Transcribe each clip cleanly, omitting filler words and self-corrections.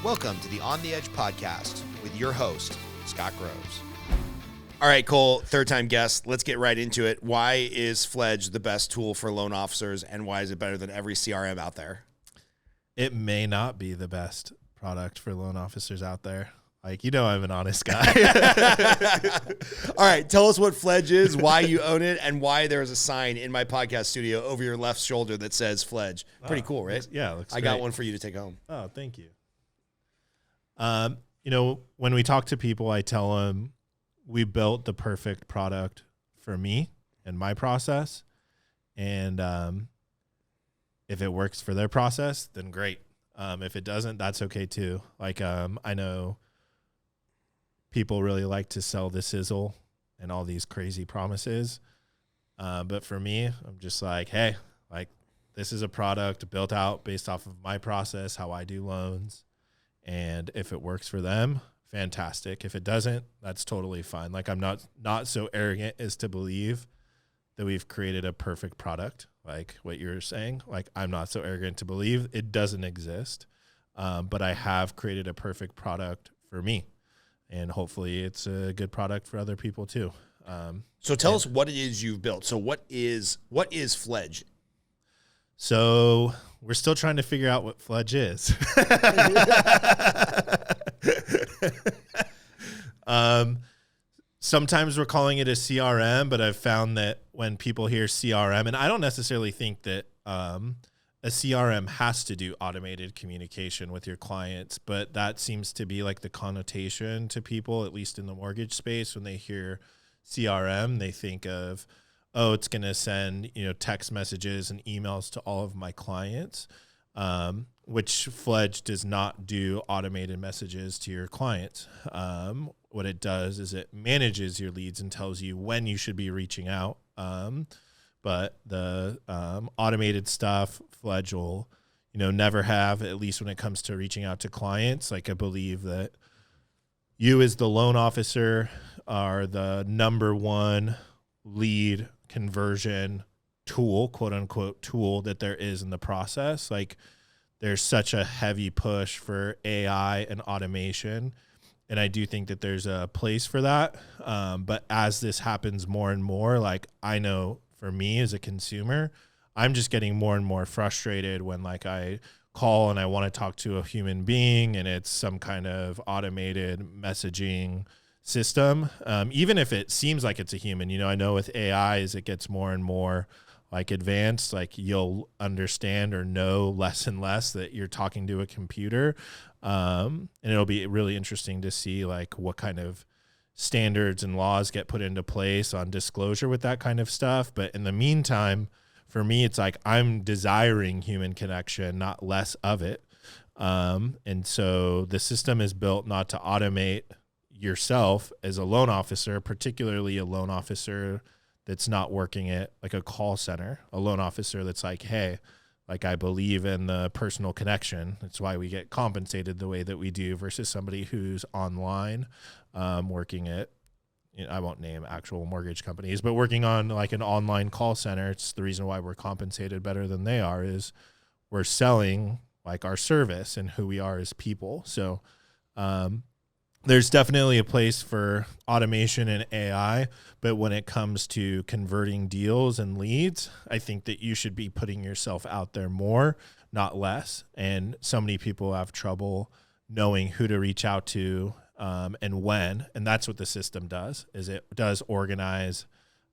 Welcome to the On the Edge podcast with your host, Scott Groves. All right, Cole, third-time guest. Let's get right into it. Why is Fledge the best tool for loan officers, and why is it better than every CRM out there? It may not be the best product for loan officers out there. Like, you know, I'm an honest guy. All right, tell us what Fledge is, why you own it, and why there is a sign in my podcast studio over your left shoulder that says Fledge. Pretty cool, right? Yeah, it looks I great. got one for you to take home. Oh, thank you. You know, when we talk to people, I tell them we built the perfect product for me and my process. And if it works for their process, then great. If it doesn't, that's okay too. Like, I know people really like to sell the sizzle and all these crazy promises. But for me, I'm just like, hey, like, this is a product built out based off of my process, how I do loans. And if it works for them, fantastic. If it doesn't, that's totally fine. Like, I'm not so arrogant as to believe that we've created a perfect product, like what you're saying. Like, I'm not so arrogant to believe it doesn't exist. But I have created a perfect product for me. And hopefully it's a good product for other people too. So tell us what it is you've built. So what is Fledge? So we're still trying to figure out what Fledge is. Sometimes we're calling it a CRM, but I've found that when people hear CRM, and I don't necessarily think that a CRM has to do automated communication with your clients, but that seems to be like the connotation to people, at least in the mortgage space. When they hear CRM, they think of, oh, it's going to send, text messages and emails to all of my clients, which Fledge does not do automated messages to your clients. What it does is it manages your leads and tells you when you should be reaching out. But the automated stuff, Fledge will, never have, at least when it comes to reaching out to clients. Like, I believe that you as the loan officer are the number one lead conversion tool, quote unquote tool, that there is in the process. Like, there's such a heavy push for AI and automation. And I do think that there's a place for that. But as this happens more and more, like, I know for me as a consumer, I'm just getting more and more frustrated when, like, I call and I want to talk to a human being and it's some kind of automated messaging system. Even if it seems like it's a human, I know with AI, as it gets more and more like advanced, like, you'll understand or know less and less that you're talking to a computer. And it'll be really interesting to see, like, what kind of standards and laws get put into place on disclosure with that kind of stuff. But in the meantime, for me, it's like I'm desiring human connection, not less of it. And so the system is built not to automate yourself as a loan officer, particularly a loan officer that's not working at like a call center, a loan officer that's like, hey, like, I believe in the personal connection. That's why we get compensated the way that we do versus somebody who's online, working at, I won't name actual mortgage companies, but working on like an online call center. It's the reason why we're compensated better than they are, is we're selling like our service and who we are as people. So, there's definitely a place for automation and AI, but when it comes to converting deals and leads, I think that you should be putting yourself out there more, not less. And so many people have trouble knowing who to reach out to and when. And that's what the system does, is it does organize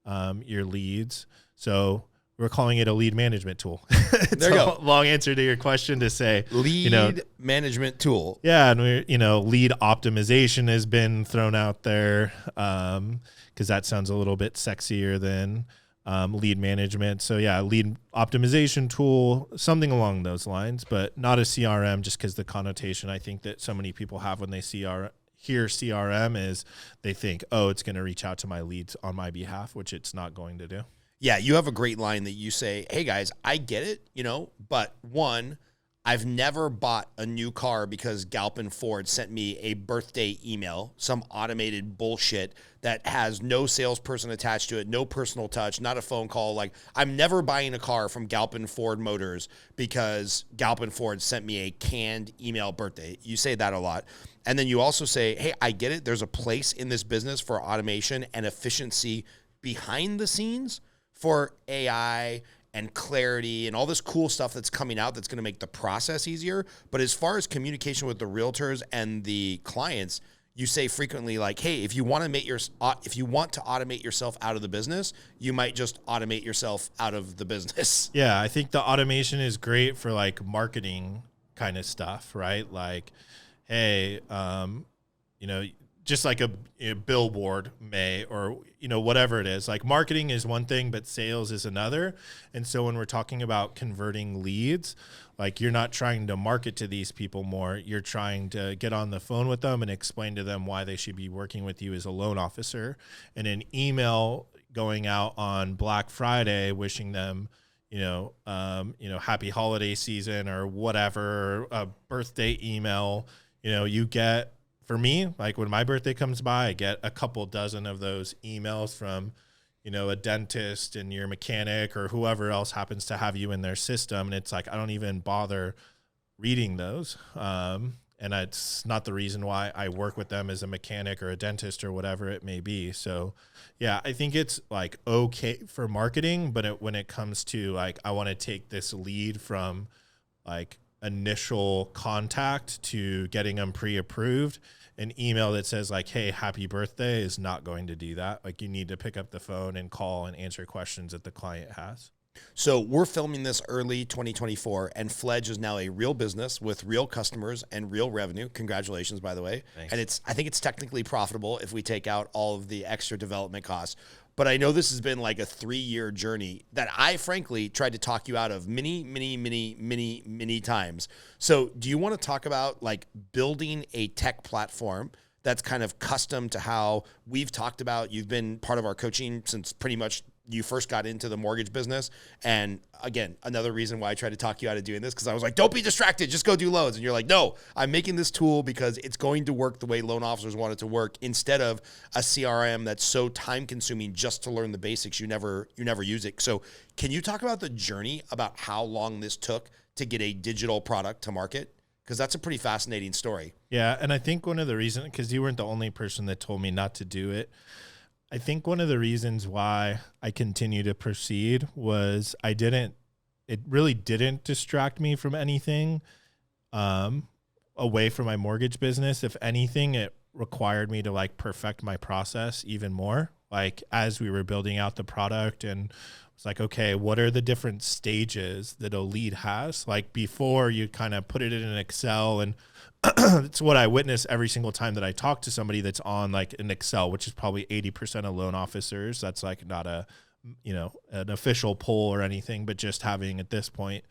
your leads. So we're calling it a lead management tool. It's there you go. Long answer to your question to say lead management tool. Yeah. And lead optimization has been thrown out there because that sounds a little bit sexier than lead management. So yeah, lead optimization tool, something along those lines, but not a CRM, just because the connotation I think that so many people have when they hear CRM is they think, oh, it's going to reach out to my leads on my behalf, which it's not going to do. Yeah, you have a great line that you say, hey, guys, I get it, but one, I've never bought a new car because Galpin Ford sent me a birthday email, some automated bullshit that has no salesperson attached to it, no personal touch, not a phone call. Like, I'm never buying a car from Galpin Ford Motors because Galpin Ford sent me a canned email birthday. You say that a lot. And then you also say, hey, I get it. There's a place in this business for automation and efficiency behind the scenes for AI and clarity and all this cool stuff that's coming out that's going to make the process easier. But as far as communication with the realtors and the clients, you say frequently like, hey, if you want to automate yourself out of the business, you might just automate yourself out of the business. Yeah, I think the automation is great for like marketing kind of stuff, right? Like, hey, just like a billboard or, whatever it is. Like, marketing is one thing, but sales is another. And so when we're talking about converting leads, like, you're not trying to market to these people more. You're trying to get on the phone with them and explain to them why they should be working with you as a loan officer. And an email going out on Black Friday wishing them, happy holiday season or whatever, a birthday email, you get. For me, like when my birthday comes by, I get a couple dozen of those emails from, a dentist and your mechanic or whoever else happens to have you in their system. And it's like, I don't even bother reading those. And it's not the reason why I work with them as a mechanic or a dentist or whatever it may be. So yeah, I think it's like okay for marketing, but when it comes to like, I want to take this lead from like initial contact to getting them pre-approved, an email that says like, hey, happy birthday is not going to do that. Like, you need to pick up the phone and call and answer questions that the client has. So we're filming this early 2024, and Fledge is now a real business with real customers and real revenue. Congratulations, by the way. Thanks. And I think it's technically profitable if we take out all of the extra development costs. But I know this has been like a 3-year journey that I frankly tried to talk you out of many times. So do you want to talk about like building a tech platform that's kind of custom to how we've talked about? You've been part of our coaching since pretty much you first got into the mortgage business. And again, another reason why I tried to talk you out of doing this, because I was like, don't be distracted, just go do loans. And you're like, no, I'm making this tool because it's going to work the way loan officers want it to work, instead of a CRM that's so time consuming just to learn the basics. You never use it. So can you talk about the journey about how long this took to get a digital product to market? Because that's a pretty fascinating story. Yeah. And I think one of the reasons, because you weren't the only person that told me not to do it, I think one of the reasons why I continue to proceed was it really didn't distract me from anything away from my mortgage business. If anything, it required me to like perfect my process even more. Like, as we were building out the product, and it's like, okay, what are the different stages that a lead has? Like, before, you kind of put it in an Excel, and it's what I witness every single time that I talk to somebody that's on like an Excel, which is probably 80% of loan officers. That's like not an official poll or anything, but just having at this point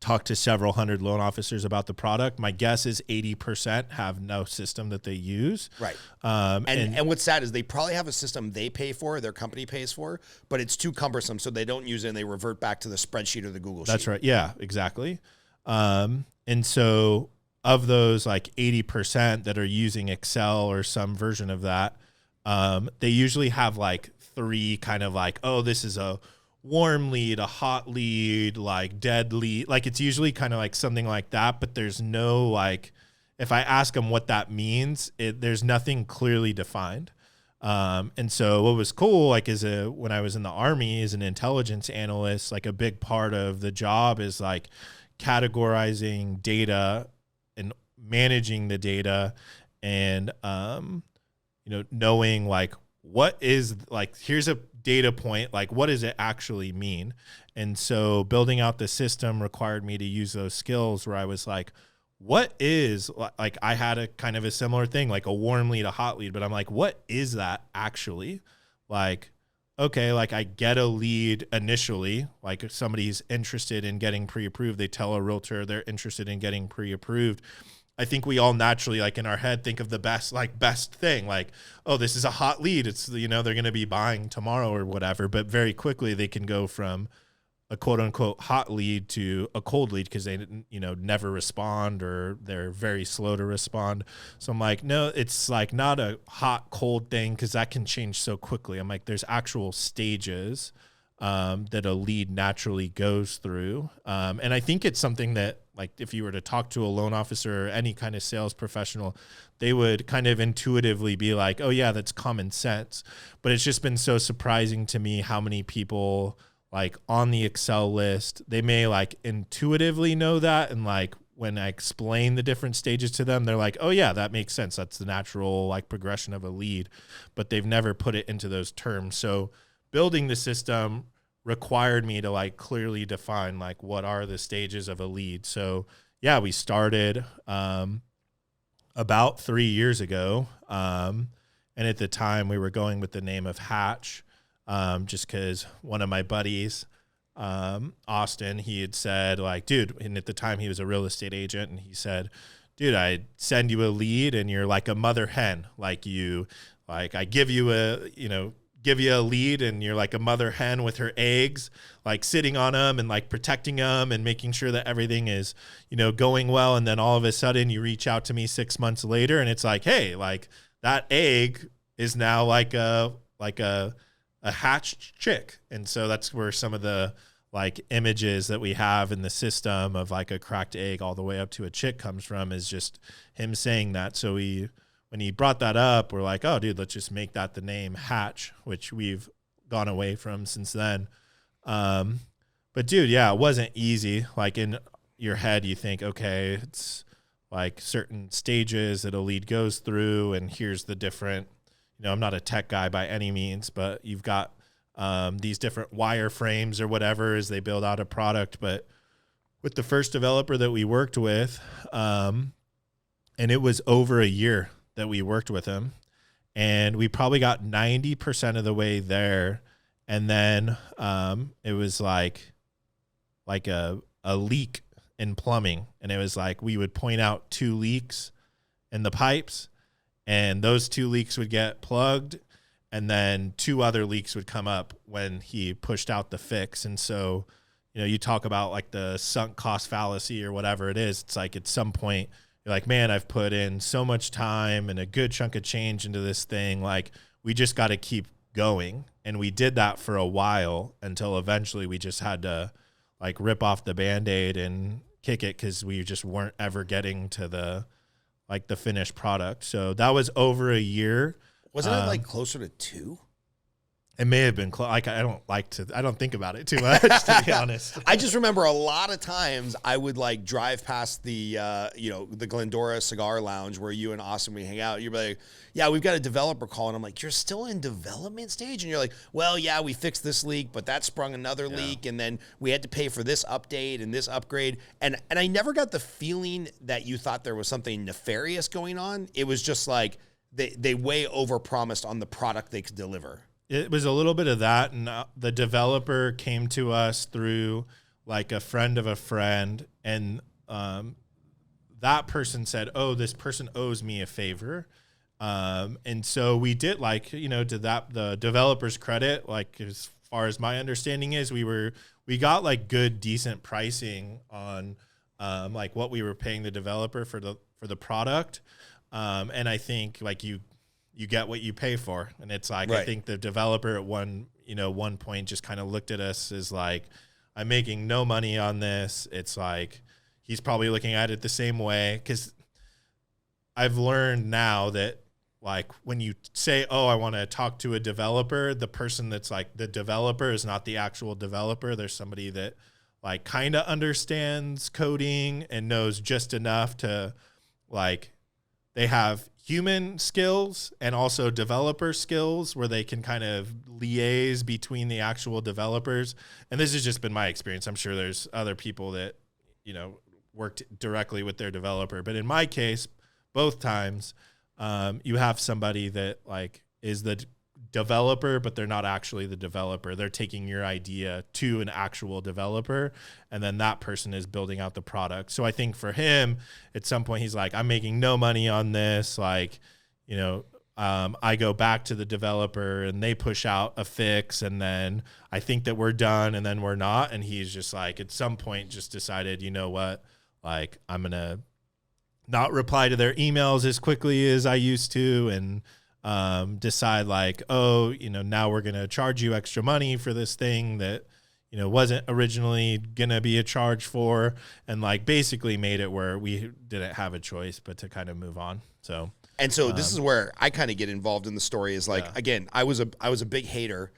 talked to several hundred loan officers about the product. My guess is 80% have no system that they use. Right. And what's sad is they probably have a system they pay for, their company pays for, but it's too cumbersome, so they don't use it and they revert back to the spreadsheet or the Google sheet. That's right. Yeah, exactly. And so of those like 80% that are using Excel or some version of that, they usually have like 3 kind of like, oh, this is a warm lead, a hot lead, like dead lead. Like, it's usually kind of like something like that, but there's no like, if I ask them what that means, there's nothing clearly defined. And so what was cool, like, when I was in the Army as an intelligence analyst, like a big part of the job is like categorizing data and managing the data, and knowing like what is, like, here's a data point, like what does it actually mean? And so building out the system required me to use those skills where I was like, what is, like, I had a kind of a similar thing, like a warm lead, a hot lead, but I'm like, what is that actually? Like, okay, like I get a lead initially, like if somebody's interested in getting pre-approved, they tell a realtor they're interested in getting pre-approved. I think we all naturally, like in our head, think of the best thing, like, oh, this is a hot lead. It's, they're going to be buying tomorrow or whatever. But very quickly they can go from a quote unquote hot lead to a cold lead because they didn't, never respond or they're very slow to respond. So I'm like, no, it's like not a hot cold thing because that can change so quickly. I'm like, there's actual stages that a lead naturally goes through. And I think it's something that, like, if you were to talk to a loan officer or any kind of sales professional, they would kind of intuitively be like, oh yeah, that's common sense. But it's just been so surprising to me how many people, like, on the Excel list, they may like intuitively know that. And like, when I explain the different stages to them, they're like, oh yeah, that makes sense. That's the natural like progression of a lead, but they've never put it into those terms. So building the system required me to like clearly define like what are the stages of a lead. So yeah, we started about 3 years ago. And at the time we were going with the name of Hatch, just because one of my buddies, Austin, he had said like, dude, and at the time he was a real estate agent, and he said, dude, I send you a lead and you're like a mother hen. Like I give you a lead and you're like a mother hen with her eggs, like sitting on them and like protecting them and making sure that everything is, going well. And then all of a sudden you reach out to me 6 months later and it's like, hey, like that egg is now like a hatched chick. And so that's where some of the like images that we have in the system of like a cracked egg all the way up to a chick comes from, is just him saying that. So when he brought that up, we're like, oh, dude, let's just make that the name Hatch, which we've gone away from since then. But dude, yeah, it wasn't easy. Like in your head, you think, okay, it's like certain stages that a lead goes through, and here's the different, I'm not a tech guy by any means, but you've got these different wireframes or whatever as they build out a product. But with the first developer that we worked with, and it was over a year that we worked with him, and we probably got 90% of the way there. And then it was like a leak in plumbing. And it was like, we would point out 2 leaks in the pipes, and those 2 leaks would get plugged, and then 2 other leaks would come up when he pushed out the fix. And so, you talk about like the sunk cost fallacy or whatever it is. It's like at some point, you're like, man, I've put in so much time and a good chunk of change into this thing. Like, we just got to keep going. And we did that for a while until eventually we just had to like rip off the Band-Aid and kick it, because we just weren't ever getting to the finished product. So that was over a year. Wasn't it like closer to 2? It may have been I don't think about it too much, to be honest. I just remember a lot of times I would like drive past the, the Glendora Cigar Lounge where you and Austin, we hang out. You're like, yeah, we've got a developer call. And I'm like, you're still in development stage? And you're like, well, yeah, we fixed this leak, but that sprung another leak. And then we had to pay for this update and this upgrade. And I never got the feeling that you thought there was something nefarious going on. It was just like they way overpromised on the product they could deliver. It was a little bit of that, and the developer came to us through like a friend of a friend, and that person said, oh, this person owes me a favor. And so we did, like, to the developer's credit, like as far as my understanding is, we got like good, decent pricing on like what we were paying the developer for the product. And I think like you get what you pay for. And it's like, right. I think the developer at one point just kind of looked at us as like, I'm making no money on this. It's like, he's probably looking at it the same way. 'Cause I've learned now that like when you say, oh, I want to talk to a developer, the person that's like the developer is not the actual developer. There's somebody that like kind of understands coding and knows just enough to like, they have human skills and also developer skills where they can kind of liaise between the actual developers. And this has just been my experience. I'm sure there's other people that, worked directly with their developer. But in my case, both times, you have somebody that like is the developer, but they're not actually the developer. They're taking your idea to an actual developer, and then that person is building out the product. So I think for him, at some point, he's like, I'm making no money on this. Like, I go back to the developer and they push out a fix, and then I think that we're done, and then we're not. And he's just like, at some point, just decided, you know what, like, I'm going to not reply to their emails as quickly as I used to, and decide like, oh, now we're going to charge you extra money for this thing that, wasn't originally going to be a charge for, and like basically made it where we didn't have a choice but to kind of move on. So. And so this is where I kind of get involved in the story is like, again, I was a big hater,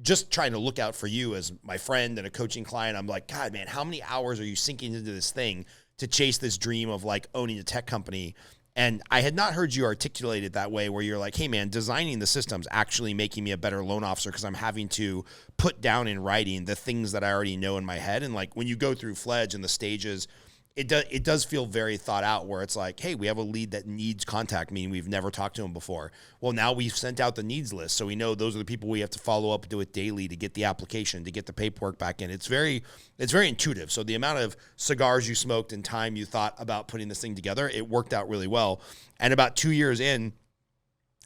just trying to look out for you as my friend and a coaching client. I'm like, God, man, how many hours are you sinking into this thing to chase this dream of like owning a tech company? And I had not heard you articulate it that way, where you're like, hey, man, designing the system's actually making me a better loan officer because I'm having to put down in writing the things that I already know in my head. And like when you go through Fledge and the stages, it does feel very thought out, where it's like, hey, we have a lead that needs contact, meaning we've never talked to him before. Well, now we've sent out the needs list, so we know those are the people we have to follow up and do it daily to get the application, to get the paperwork back in. It's very intuitive. So the amount of cigars you smoked and time you thought about putting this thing together, it worked out really well. And about 2 years in,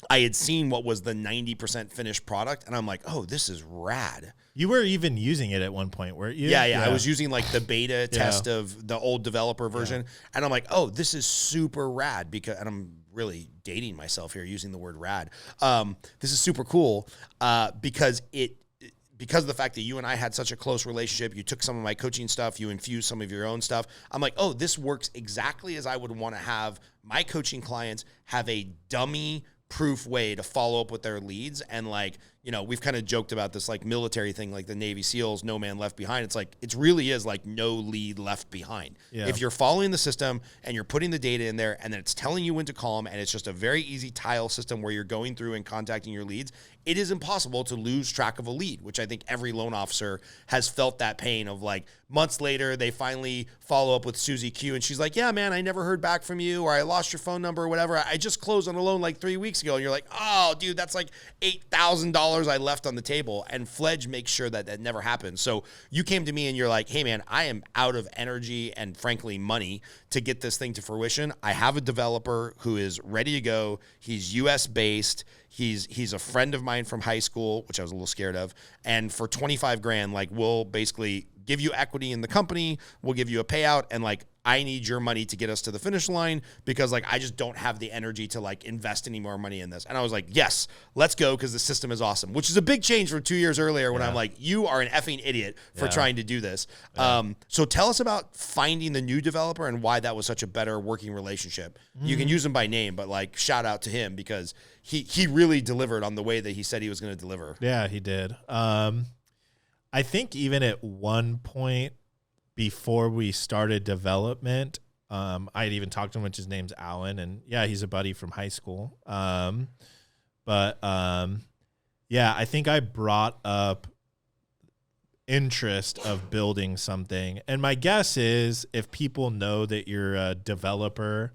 I had seen what was the 90% finished product, and I'm like, oh, this is rad. You were even using it at one point, weren't you? Yeah. I was using like the beta test of the old developer version, and I'm like, oh, this is super rad, and I'm really dating myself here using the word rad. This is super cool because of the fact that you and I had such a close relationship. You took some of my coaching stuff, you infused some of your own stuff. I'm like, oh, this works exactly as I would want to have my coaching clients have a dummy proof way to follow up with their leads. And like, we've kind of joked about this like military thing, like the Navy SEALs, no man left behind. It's like, it really is like no lead left behind. Yeah. If you're following the system and you're putting the data in there and then it's telling you when to call them, and it's just a very easy tile system where you're going through and contacting your leads, it is impossible to lose track of a lead, which I think every loan officer has felt that pain of like months later, they finally follow up with Susie Q and she's like, yeah, man, I never heard back from you, or I lost your phone number or whatever. I just closed on a loan like 3 weeks ago. And you're like, oh, dude, that's like $8,000 I left on the table. And Fledge makes sure that that never happens. So you came to me and you're like, hey, man, I am out of energy and frankly money to get this thing to fruition. I have a developer who is ready to go. He's US based. He's a friend of mine from high school, which I was a little scared of. And for 25 grand, like, we'll basically give you equity in the company. We'll give you a payout. And like, I need your money to get us to the finish line because like, I just don't have the energy to like invest any more money in this. And I was like, yes, let's go. Cause the system is awesome, which is a big change from 2 years earlier when I'm like, you are an effing idiot for trying to do this. Yeah. So tell us about finding the new developer and why that was such a better working relationship. You can use him by name, but like shout out to him because he really delivered on the way that he said he was going to deliver. Yeah, he did. I think even at one point before we started development, I'd even talked to him, which his name's Alan, and yeah, he's a buddy from high school. But I think I brought up interest of building something. And my guess is if people know that you're a developer,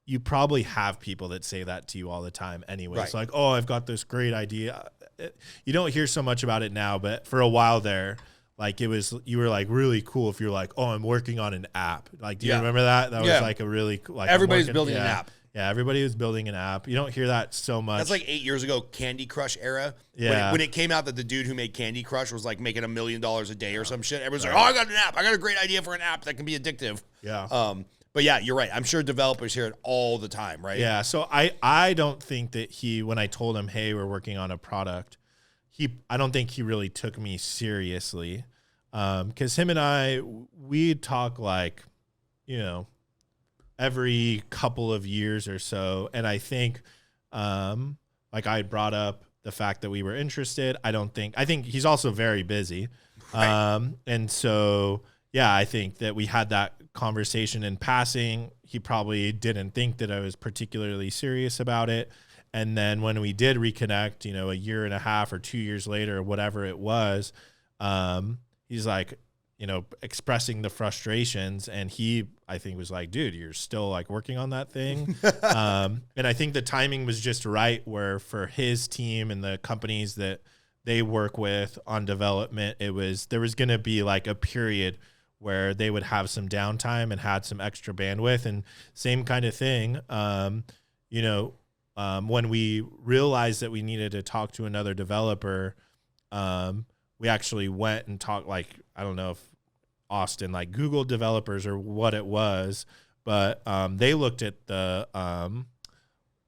you probably have people that say that to you all the time anyway. Right. It's like, oh, I've got this great idea. You don't hear so much about it now, but for a while there, like you were like really cool if you're like, oh, I'm working on an app. Like, do you remember that? That was like a really like everybody's building an app. Yeah, everybody was building an app. You don't hear that so much. That's like 8 years ago, Candy Crush era. Yeah. When it came out that the dude who made Candy Crush was like making $1 million a day or some shit. Everyone's like, oh, I got an app. I got a great idea for an app that can be addictive. Yeah. But yeah, you're right. I'm sure developers hear it all the time, right? Yeah. So I don't think that when I told him, hey, we're working on a product, I don't think he really took me seriously. Because him and we talk like, every couple of years or so. And I think, like I brought up the fact that we were interested. I think he's also very busy. Right. And so, yeah, I think that we had that conversation in passing. He probably didn't think that I was particularly serious about it. And then when we did reconnect, a year and a half or 2 years later, or whatever it was, he's like, expressing the frustrations. And I think was like, dude, you're still like working on that thing. And I think the timing was just right where for his team and the companies that they work with on development, there was going to be like a period where they would have some downtime and had some extra bandwidth, and same kind of thing. when we realized that we needed to talk to another developer, we actually went and talked, like, I don't know if Austin, like, Google developers or what it was, but they looked at the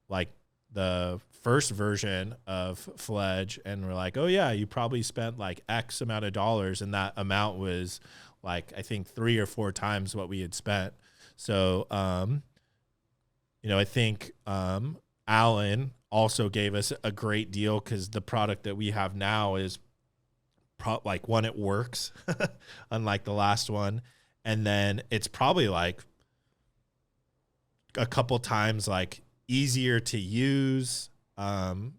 like the first version of Fledge and were like, oh yeah, you probably spent like X amount of dollars, and that amount was like, I think 3 or 4 times what we had spent. So I think Alan also gave us a great deal, because the product that we have now is like, one, it works unlike the last one, and then it's probably like a couple times like easier to use. I'm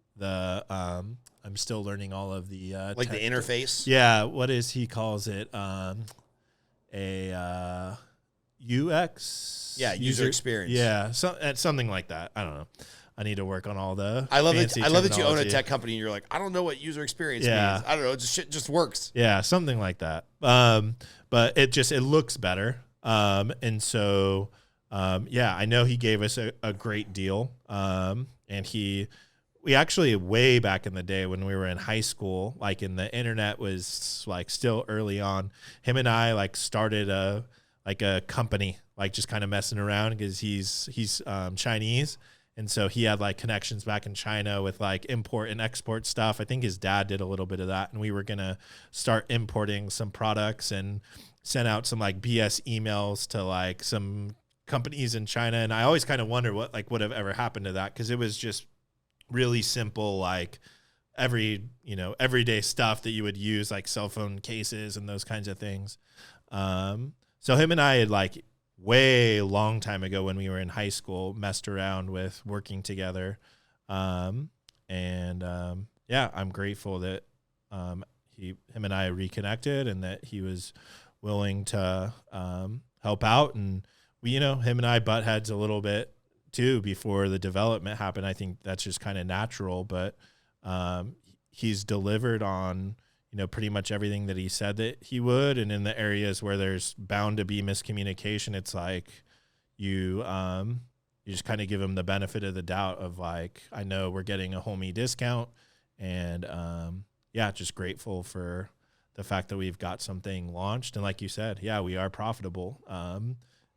still learning all of the like the interface. Yeah, what is he calls it? UX. Yeah, user experience. Yeah, something like that. I don't know. I need to work on all the. I love it. I love that you own a tech company and you're like, I don't know what user experience means. I don't know. Shit just works. Yeah, something like that. But it looks better. And so, I know he gave us a great deal. And we actually, way back in the day when we were in high school, like, and the internet was like still early on, him and I like started a company, like, just kind of messing around, because he's Chinese. And so he had like connections back in China with like import and export stuff. I think his dad did a little bit of that. And we were going to start importing some products and send out some like BS emails to like some companies in China. And I always kind of wonder what like would have ever happened to that, because it was just really simple, like everyday stuff that you would use, like cell phone cases and those kinds of things. So him and I had like way long time ago when we were in high school messed around with working together. I'm grateful that him and I reconnected, and that he was willing to help out. And we, him and I butt heads a little bit too before the development happened. I think that's just kind of natural, but he's delivered on pretty much everything that he said that he would. And in the areas where there's bound to be miscommunication, it's like you just kind of give him the benefit of the doubt of like, I know we're getting a homie discount, and just grateful for the fact that we've got something launched. And like you said, we are profitable.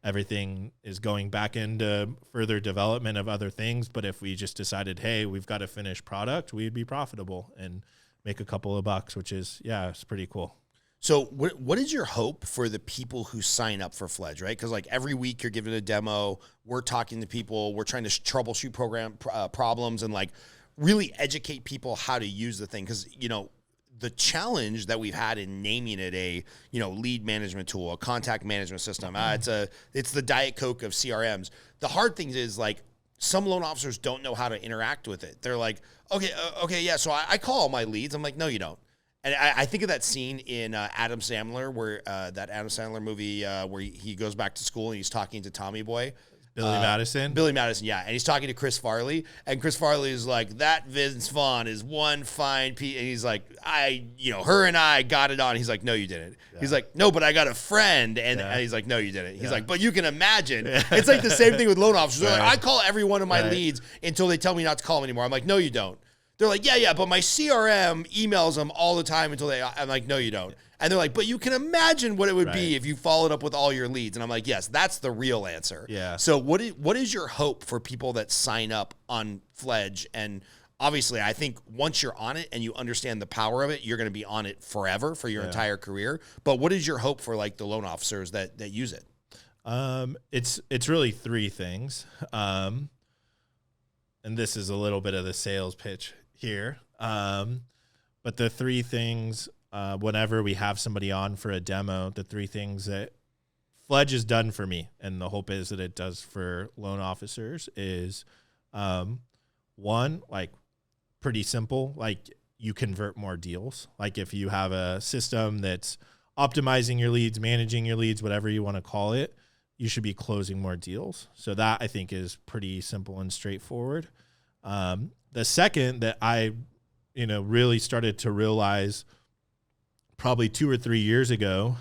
Everything is going back into further development of other things. But if we just decided, hey, we've got a finished product, we'd be profitable and make a couple of bucks, which is, it's pretty cool. So what is your hope for the people who sign up for Fledge, right? Because like every week you're giving a demo, we're talking to people, we're trying to troubleshoot problems and like really educate people how to use the thing. Because, the challenge that we've had in naming it a, lead management tool, a contact management system, it's the Diet Coke of CRMs. The hard thing is like some loan officers don't know how to interact with it. They're like, okay, yeah. So I call all my leads. I'm like, no, you don't. And I think of that scene in Adam Sandler, where that Adam Sandler movie where he goes back to school and he's talking to Tommy Boy. Billy Madison, yeah. And he's talking to Chris Farley, and Chris Farley is like, that Vince Vaughn is one fine piece. And he's like, her and I got it on. He's like, no, you didn't. Yeah. He's like, no, but I got a friend. And he's like, no, you didn't. He's like, but you can imagine. It's like the same thing with loan officers. They're like, I call every one of my leads until they tell me not to call them anymore. I'm like, no, you don't. They're like, yeah, but my CRM emails them all the time I'm like, no, you don't. And they're like, but you can imagine what it would be if you followed up with all your leads. And I'm like, yes, that's the real answer. Yeah. So what is your hope for people that sign up on Fledge? And obviously, I think once you're on it and you understand the power of it, you're going to be on it forever for your entire career. But what is your hope for like the loan officers that use it? It's really 3 things. And this is a little bit of the sales pitch here. But the 3 things, whenever we have somebody on for a demo, the 3 things that Fledge has done for me, and the hope is that it does for loan officers, is 1, like pretty simple, like you convert more deals. Like if you have a system that's optimizing your leads, managing your leads, whatever you want to call it, you should be closing more deals. So that I think is pretty simple and straightforward. The second that I, really started to realize probably 2 or 3 years ago,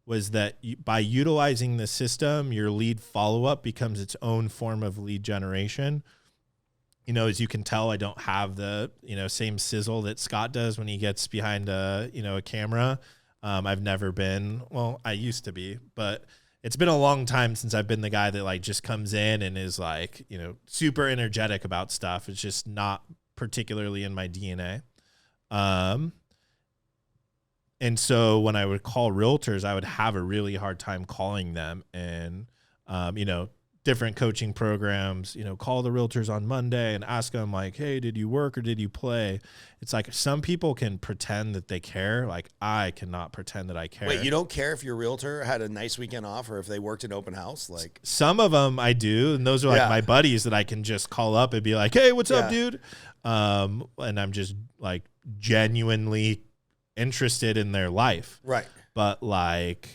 was that by utilizing the system, your lead follow-up becomes its own form of lead generation. as you can tell, I don't have the, same sizzle that Scott does when he gets behind a camera. I've never been, well, I used to be, but it's been a long time since I've been the guy that like just comes in and is like, super energetic about stuff. It's just not particularly in my DNA. And so when I would call realtors, I would have a really hard time calling them, and, different coaching programs, call the realtors on Monday and ask them like, hey, did you work or did you play? It's like some people can pretend that they care. Like I cannot pretend that I care. Wait, you don't care if your realtor had a nice weekend off or if they worked an open house? Like some of them I do. And those are like my buddies that I can just call up and be like, hey, what's up, dude? And I'm just like genuinely interested in their life. Right. But like,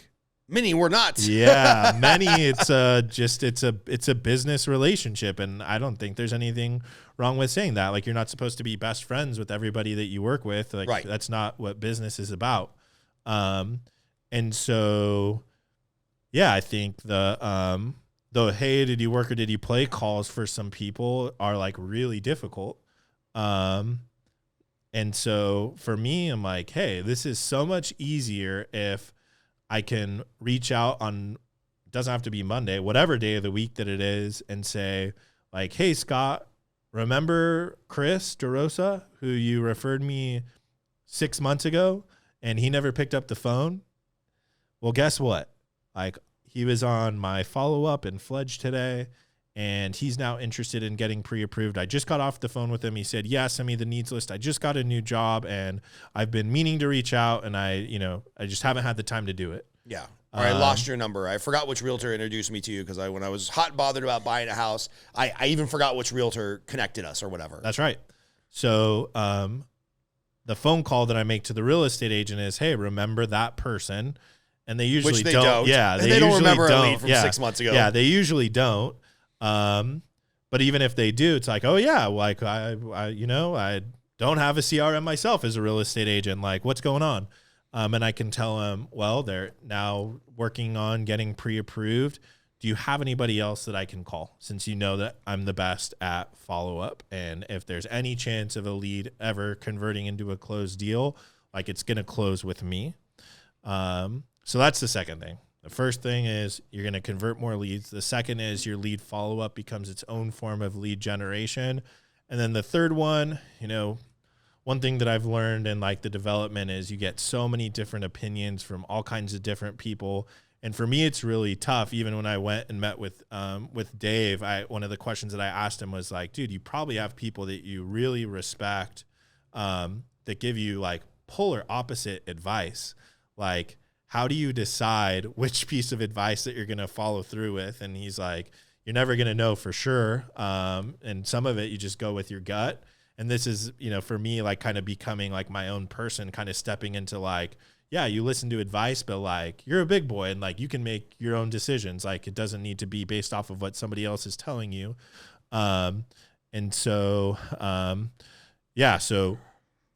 many were not. Yeah, many. It's a business relationship, and I don't think there's anything wrong with saying that. Like, you're not supposed to be best friends with everybody that you work with. Like, right. That's not what business is about. And so, yeah, I think the hey, did you work or did you play calls for some people are like really difficult. And so for me, I'm like, hey, this is so much easier if I can reach out on, it doesn't have to be Monday, whatever day of the week that it is, and say like, hey, Scott, remember Chris DeRosa, who you referred me 6 months ago and he never picked up the phone? Well, guess what? Like, he was on my follow-up in Fledge today, and he's now interested in getting pre-approved. I just got off the phone with him. He said, yeah, send me the needs list. I just got a new job, and I've been meaning to reach out, and I just haven't had the time to do it. Yeah. Or I lost your number. I forgot which realtor introduced me to you because when I was hot and bothered about buying a house, I even forgot which realtor connected us or whatever. That's right. So the phone call that I make to the real estate agent is, hey, remember that person? And they usually don't. Yeah, they don't remember a lead from 6 months ago. Yeah, they usually don't. But even if they do, it's like, oh yeah, like I don't have a CRM myself as a real estate agent. Like, what's going on? And I can tell them, well, they're now working on getting pre-approved. Do you have anybody else that I can call, since you know that I'm the best at follow-up? And if there's any chance of a lead ever converting into a closed deal, like, it's going to close with me. So that's the second thing. The first thing is you're going to convert more leads. The second is your lead follow-up becomes its own form of lead generation. And then the third one, one thing that I've learned in like the development is you get so many different opinions from all kinds of different people. And for me, it's really tough. Even when I went and met with Dave, one of the questions that I asked him was like, dude, you probably have people that you really respect that give you like polar opposite advice. Like, how do you decide which piece of advice that you're going to follow through with? And he's like, you're never going to know for sure. And some of it, you just go with your gut. And this is, for me, like kind of becoming like my own person, kind of stepping into like, yeah, you listen to advice, but like you're a big boy and like you can make your own decisions. Like, it doesn't need to be based off of what somebody else is telling you. And so, so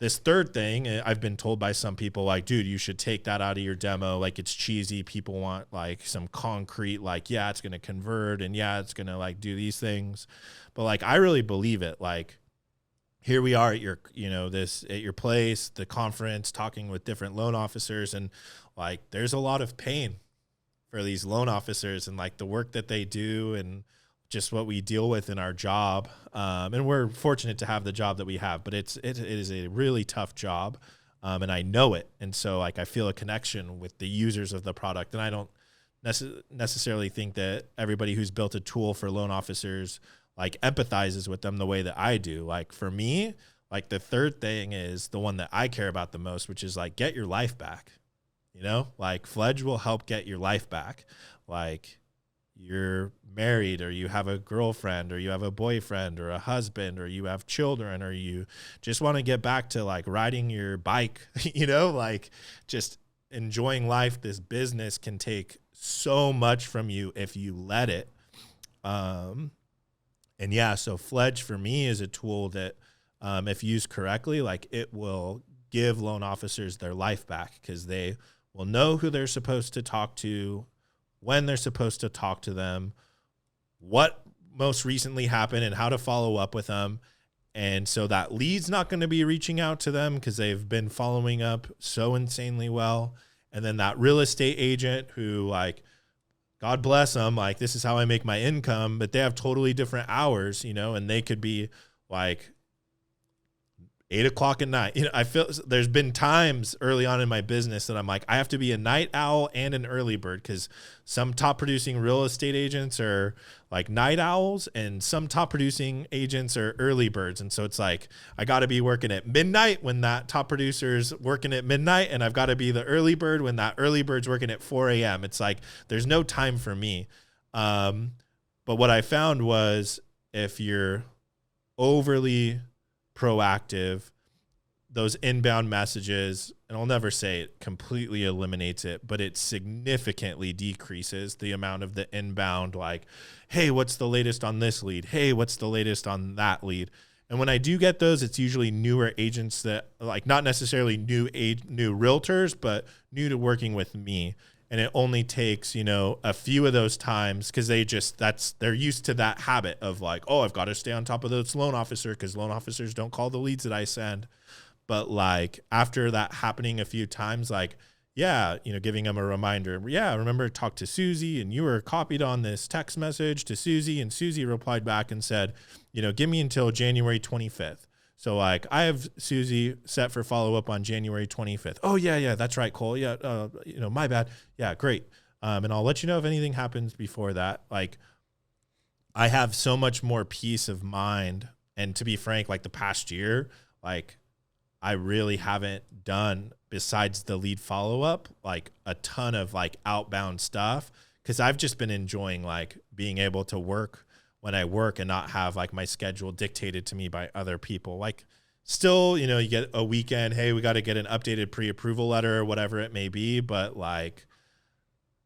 this third thing, I've been told by some people, like, dude, you should take that out of your demo. Like, it's cheesy. People want like some concrete, like, yeah, it's going to convert and yeah, it's going to like do these things. But like, I really believe it. Like, here we are at your, at your place, the conference, talking with different loan officers. And like, there's a lot of pain for these loan officers and like the work that they do and just what we deal with in our job. And we're fortunate to have the job that we have, but it is a really tough job. And I know it. And so like, I feel a connection with the users of the product. And I don't necessarily think that everybody who's built a tool for loan officers like empathizes with them the way that I do. Like, for me, like the third thing is the one that I care about the most, which is like, get your life back. Like Fledge will help get your life back. Like, you're married or you have a girlfriend or you have a boyfriend or a husband or you have children or you just want to get back to like riding your bike, like just enjoying life. This business can take so much from you if you let it. And yeah, so Fledge for me is a tool that if used correctly, like it will give loan officers their life back because they will know who they're supposed to talk to, when they're supposed to talk to them, what most recently happened and how to follow up with them. And so that lead's not going to be reaching out to them because they've been following up so insanely well. And then that real estate agent who, like, God bless them, like, this is how I make my income, but they have totally different hours, you know, and they could be like 8 o'clock at night. You know, I feel there's been times early on in my business that I'm like, I have to be a night owl and an early bird, because some top producing real estate agents are like night owls and some top producing agents are early birds. And so it's like, I got to be working at midnight when that top producer's working at midnight, and I've got to be the early bird when that early bird's working at 4 a.m. It's like, there's no time for me. But what I found was, if you're overly proactive, those inbound messages, and I'll never say it completely eliminates it, but it significantly decreases the amount of the inbound, like, hey, what's the latest on this lead? Hey, what's the latest on that lead? And when I do get those, it's usually newer agents that, like, not necessarily new realtors, but new to working with me. And it only takes, you know, a few of those times, because they're used to that habit of like, oh, I've got to stay on top of this loan officer because loan officers don't call the leads that I send. But like, after that happening a few times, like, yeah, you know, giving them a reminder. Yeah, remember to talk to Susie, and you were copied on this text message to Susie, and Susie replied back and said, you know, give me until January 25th. So like, I have Susie set for follow up on January 25th. Oh yeah, that's right, Cole. Yeah, you know, my bad. Yeah, great. And I'll let you know if anything happens before that. Like, I have so much more peace of mind. And to be frank, like, the past year, like, I really haven't done, besides the lead follow up, like a ton of like outbound stuff, because I've just been enjoying like being able to work when I work and not have like my schedule dictated to me by other people. Like, still, you know, you get a weekend, hey, we got to get an updated pre-approval letter or whatever it may be. But like,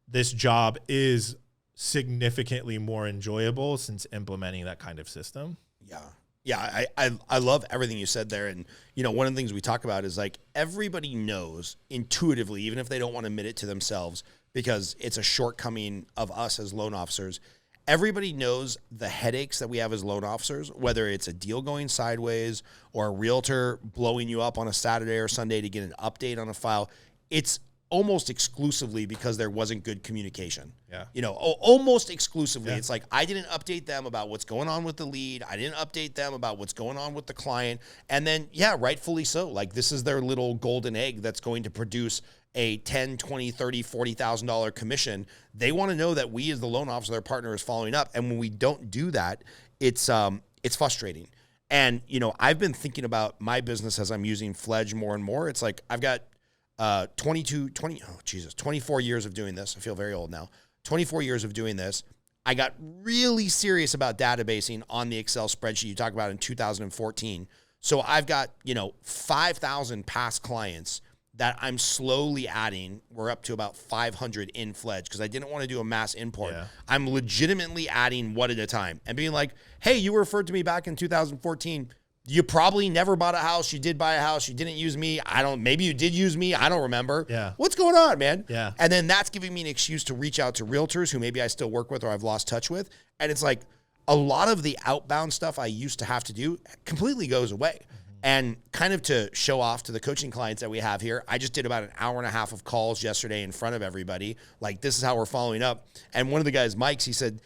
this job is significantly more enjoyable since implementing that kind of system. Yeah. Yeah, I love everything you said there. And, you know, one of the things we talk about is like, everybody knows intuitively, even if they don't want to admit it to themselves, because it's a shortcoming of us as loan officers. Everybody knows the headaches that we have as loan officers, whether it's a deal going sideways or a realtor blowing you up on a Saturday or Sunday to get an update on a file. It's almost exclusively because there wasn't good communication. Yeah. You know, almost exclusively. Yeah. It's like, I didn't update them about what's going on with the lead. I didn't update them about what's going on with the client. And then, yeah, rightfully so. Like, this is their little golden egg that's going to produce a $10, $20, $30, $40,000 commission. They want to know that we, as the loan officer, their partner, is following up. And when we don't do that, it's frustrating. And, you know, I've been thinking about my business as I'm using Fledge more and more. It's like, I've got 24 years of doing this. I feel very old now. 24 years of doing this. I got really serious about databasing on the Excel spreadsheet you talked about in 2014. So I've got, you know, 5,000 past clients that I'm slowly adding. We're up to about 500 in Fledge because I didn't want to do a mass import. Yeah. I'm legitimately adding one at a time and being like, hey, you referred to me back in 2014. You probably never bought a house. You did buy a house. You didn't use me. Maybe you did use me. I don't remember. Yeah. What's going on, man? Yeah. And then that's giving me an excuse to reach out to realtors who maybe I still work with or I've lost touch with. And it's like, a lot of the outbound stuff I used to have to do completely goes away. And kind of to show off to the coaching clients that we have here, I just did about an hour and a half of calls yesterday in front of everybody. Like, this is how we're following up. And one of the guys, Mike's, he said,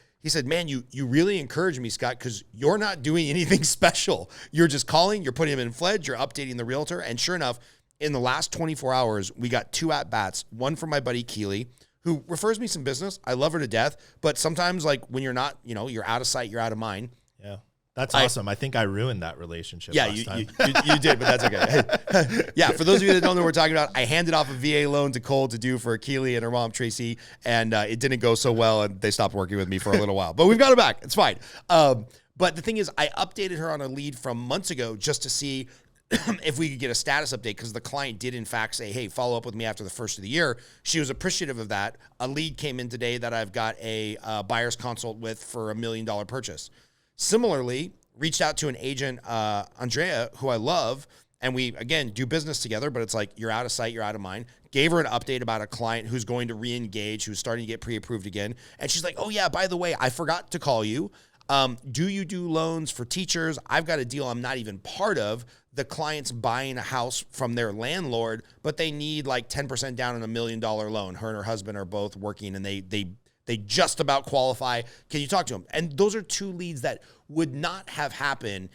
man, you really encourage me, Scott, because you're not doing anything special. You're just calling, you're putting them in Fledge, you're updating the realtor. And sure enough, in the last 24 hours, we got 2 at-bats, one from my buddy Keely, who refers me some business. I love her to death. But sometimes, like, when you're not, you know, you're out of sight, you're out of mind. Yeah. That's awesome. I think I ruined that relationship last time. You did, but that's okay. Yeah, for those of you that don't know what we're talking about, I handed off a VA loan to Cole to do for Keely and her mom, Tracy, and it didn't go so well, and they stopped working with me for a little while. But we've got her back. It's fine. But the thing is, I updated her on a lead from months ago just to see if we could get a status update, because the client did, in fact, say, hey, follow up with me after the first of the year. She was appreciative of that. A lead came in today that I've got a buyer's consult with for $1 million purchase. Similarly, reached out to an agent, Andrea, who I love, and we, again, do business together, but it's like, you're out of sight, you're out of mind. Gave her an update about a client who's going to re-engage, who's starting to get pre-approved again. And she's like, oh, yeah, by the way, I forgot to call you. Do you do loans for teachers? I've got a deal I'm not even part of. The client's buying a house from their landlord, but they need like 10% down on $1 million loan. Her and her husband are both working, and they just about qualify. Can you talk to them? And those are two leads that would not have happened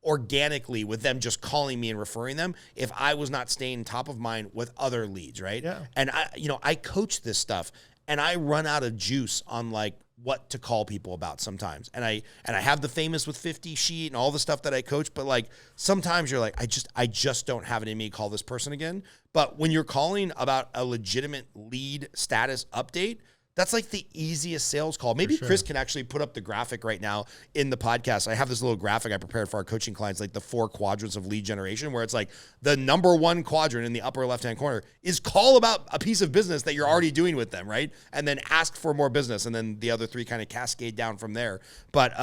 organically with them just calling me and referring them if I was not staying top of mind with other leads, right? Yeah. And I coach this stuff, and I run out of juice on like what to call people about sometimes. And I have the famous with 50 sheet and all the stuff that I coach, but like sometimes you're like, I just don't have it in me to call this person again. But when you're calling about a legitimate lead status update, that's like the easiest sales call. Maybe sure. Chris can actually put up the graphic right now in the podcast. I have this little graphic I prepared for our coaching clients, like the 4 quadrants of lead generation, where it's like the number 1 quadrant in the upper left-hand corner is call about a piece of business that you're already doing with them, right? And then ask for more business. And then the other 3 kind of cascade down from there. But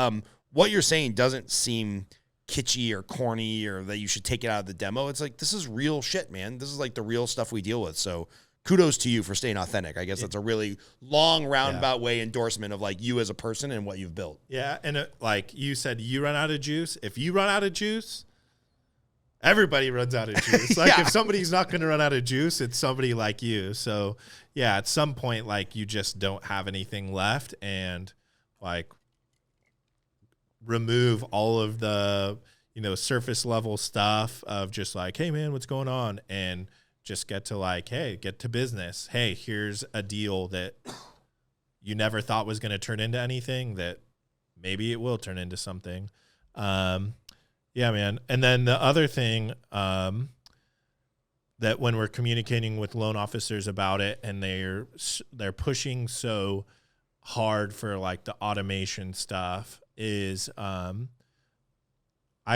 what you're saying doesn't seem kitschy or corny or that you should take it out of the demo. It's like, this is real shit, man. This is like the real stuff we deal with. So kudos to you for staying authentic. I guess that's a really long roundabout way endorsement of like you as a person and what you've built. Yeah. And like you said, you run out of juice. If you run out of juice, everybody runs out of juice. Like if somebody's not going to run out of juice, it's somebody like you. So yeah, at some point, like you just don't have anything left, and like remove all of the, surface level stuff of just like, hey man, what's going on? And just get to like, hey, get to business. Hey, here's a deal that you never thought was going to turn into anything, that maybe it will turn into something. Yeah, man. And then the other thing that when we're communicating with loan officers about it, and they're pushing so hard for like the automation stuff, is I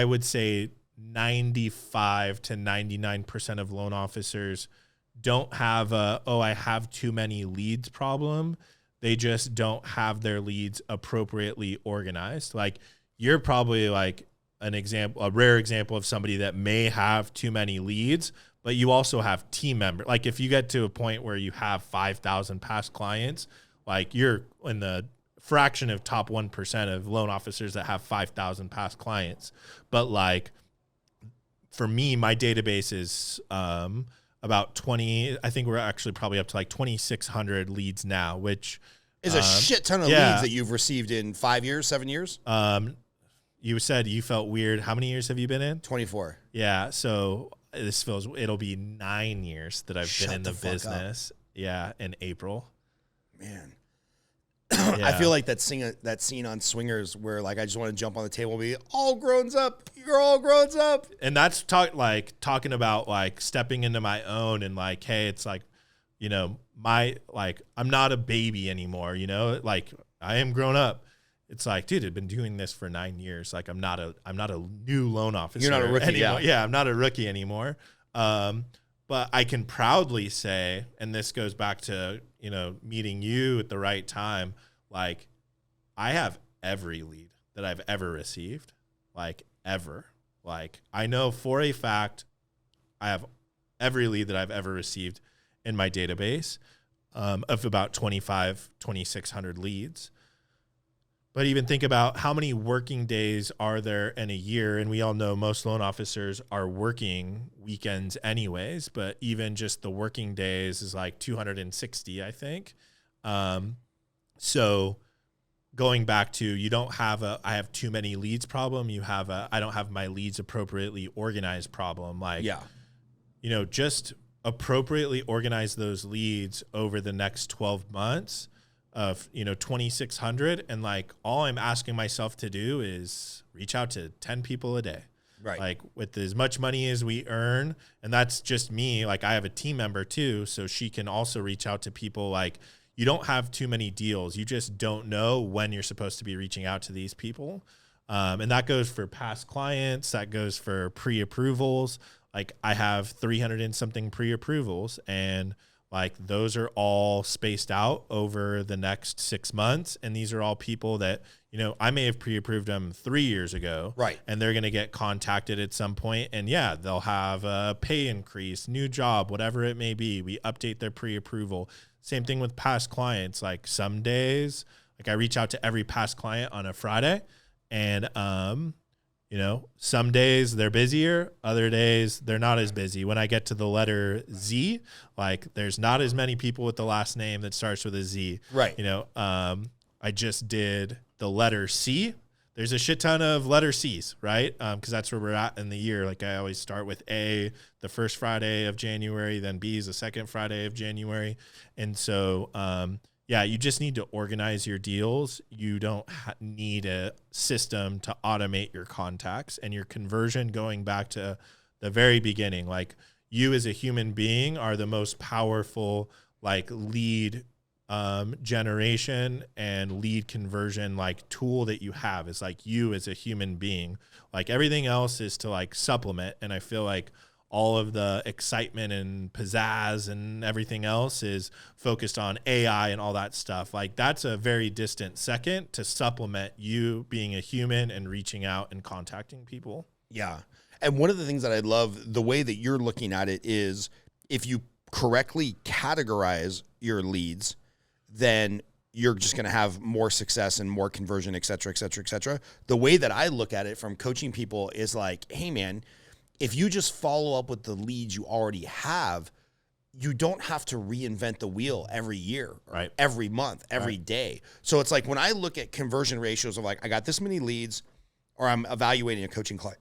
would say 95 to 99% of loan officers don't have I have too many leads problem. They just don't have their leads appropriately organized. Like you're probably like a rare example of somebody that may have too many leads, but you also have team members. Like if you get to a point where you have 5,000 past clients, like you're in the fraction of top 1% of loan officers that have 5,000 past clients. But like, for me, my database is about 20. I think we're actually probably up to like 2,600 leads now, which is a shit ton of leads that you've received in 5 years, 7 years. You said you felt weird. How many years have you been in? 24. Yeah. So it'll be 9 years that I've been in the business. Yeah. In April. Man. Yeah. I feel like that scene on Swingers where like I just want to jump on the table and be all grown up. You're all grown up. And that's talking about like stepping into my own and like, hey, it's like, I'm not a baby anymore, like I am grown up. It's like, dude, I've been doing this for 9 years. Like I'm not a new loan officer. You're not a rookie anymore. Yeah, I'm not a rookie anymore. But I can proudly say, and this goes back to, meeting you at the right time, like I have every lead that I've ever received, like ever. Like I know for a fact I have every lead that I've ever received in my database of about 2,600 leads. But even think about how many working days are there in a year. And we all know most loan officers are working weekends anyways, but even just the working days is like 260, I think. So going back to, you don't have I have too many leads problem. You have I don't have my leads appropriately organized problem. Like, just appropriately organize those leads over the next 12 months of 2,600, and like all I'm asking myself to do is reach out to 10 people a day, right? Like with as much money as we earn, and that's just me. Like I have a team member too, so she can also reach out to people. Like you don't have too many deals, you just don't know when you're supposed to be reaching out to these people, and that goes for past clients, that goes for pre-approvals. Like I have 300 and something pre-approvals, and like those are all spaced out over the next 6 months. And these are all people that, I may have pre-approved them 3 years ago. Right. And they're going to get contacted at some point. And yeah, they'll have a pay increase, new job, whatever it may be. We update their pre-approval. Same thing with past clients. Like some days, Like I reach out to every past client on a Friday, and some days they're busier, other days they're not as busy. When I get to the letter Z, like there's not as many people with the last name that starts with a Z. Right. I just did the letter C. There's a shit ton of letter C's, right? Because that's where we're at in the year. Like I always start with A, the first Friday of January, then B is the second Friday of January. And so, you just need to organize your deals. You don't need a system to automate your contacts and your conversion. Going back to the very beginning, like you as a human being are the most powerful, like lead generation and lead conversion like tool that you have is like you as a human being. Like everything else is to like supplement. And I feel like all of the excitement and pizzazz and everything else is focused on AI and all that stuff. Like that's a very distant second to supplement you being a human and reaching out and contacting people. Yeah. And one of the things that I love, the way that you're looking at it is if you correctly categorize your leads, then you're just going to have more success and more conversion, et cetera, et cetera, et cetera. The way that I look at it from coaching people is like, hey man, if you just follow up with the leads you already have, you don't have to reinvent the wheel every year, right? Every month, every day. So it's like when I look at conversion ratios of like, I got this many leads, or I'm evaluating a coaching client,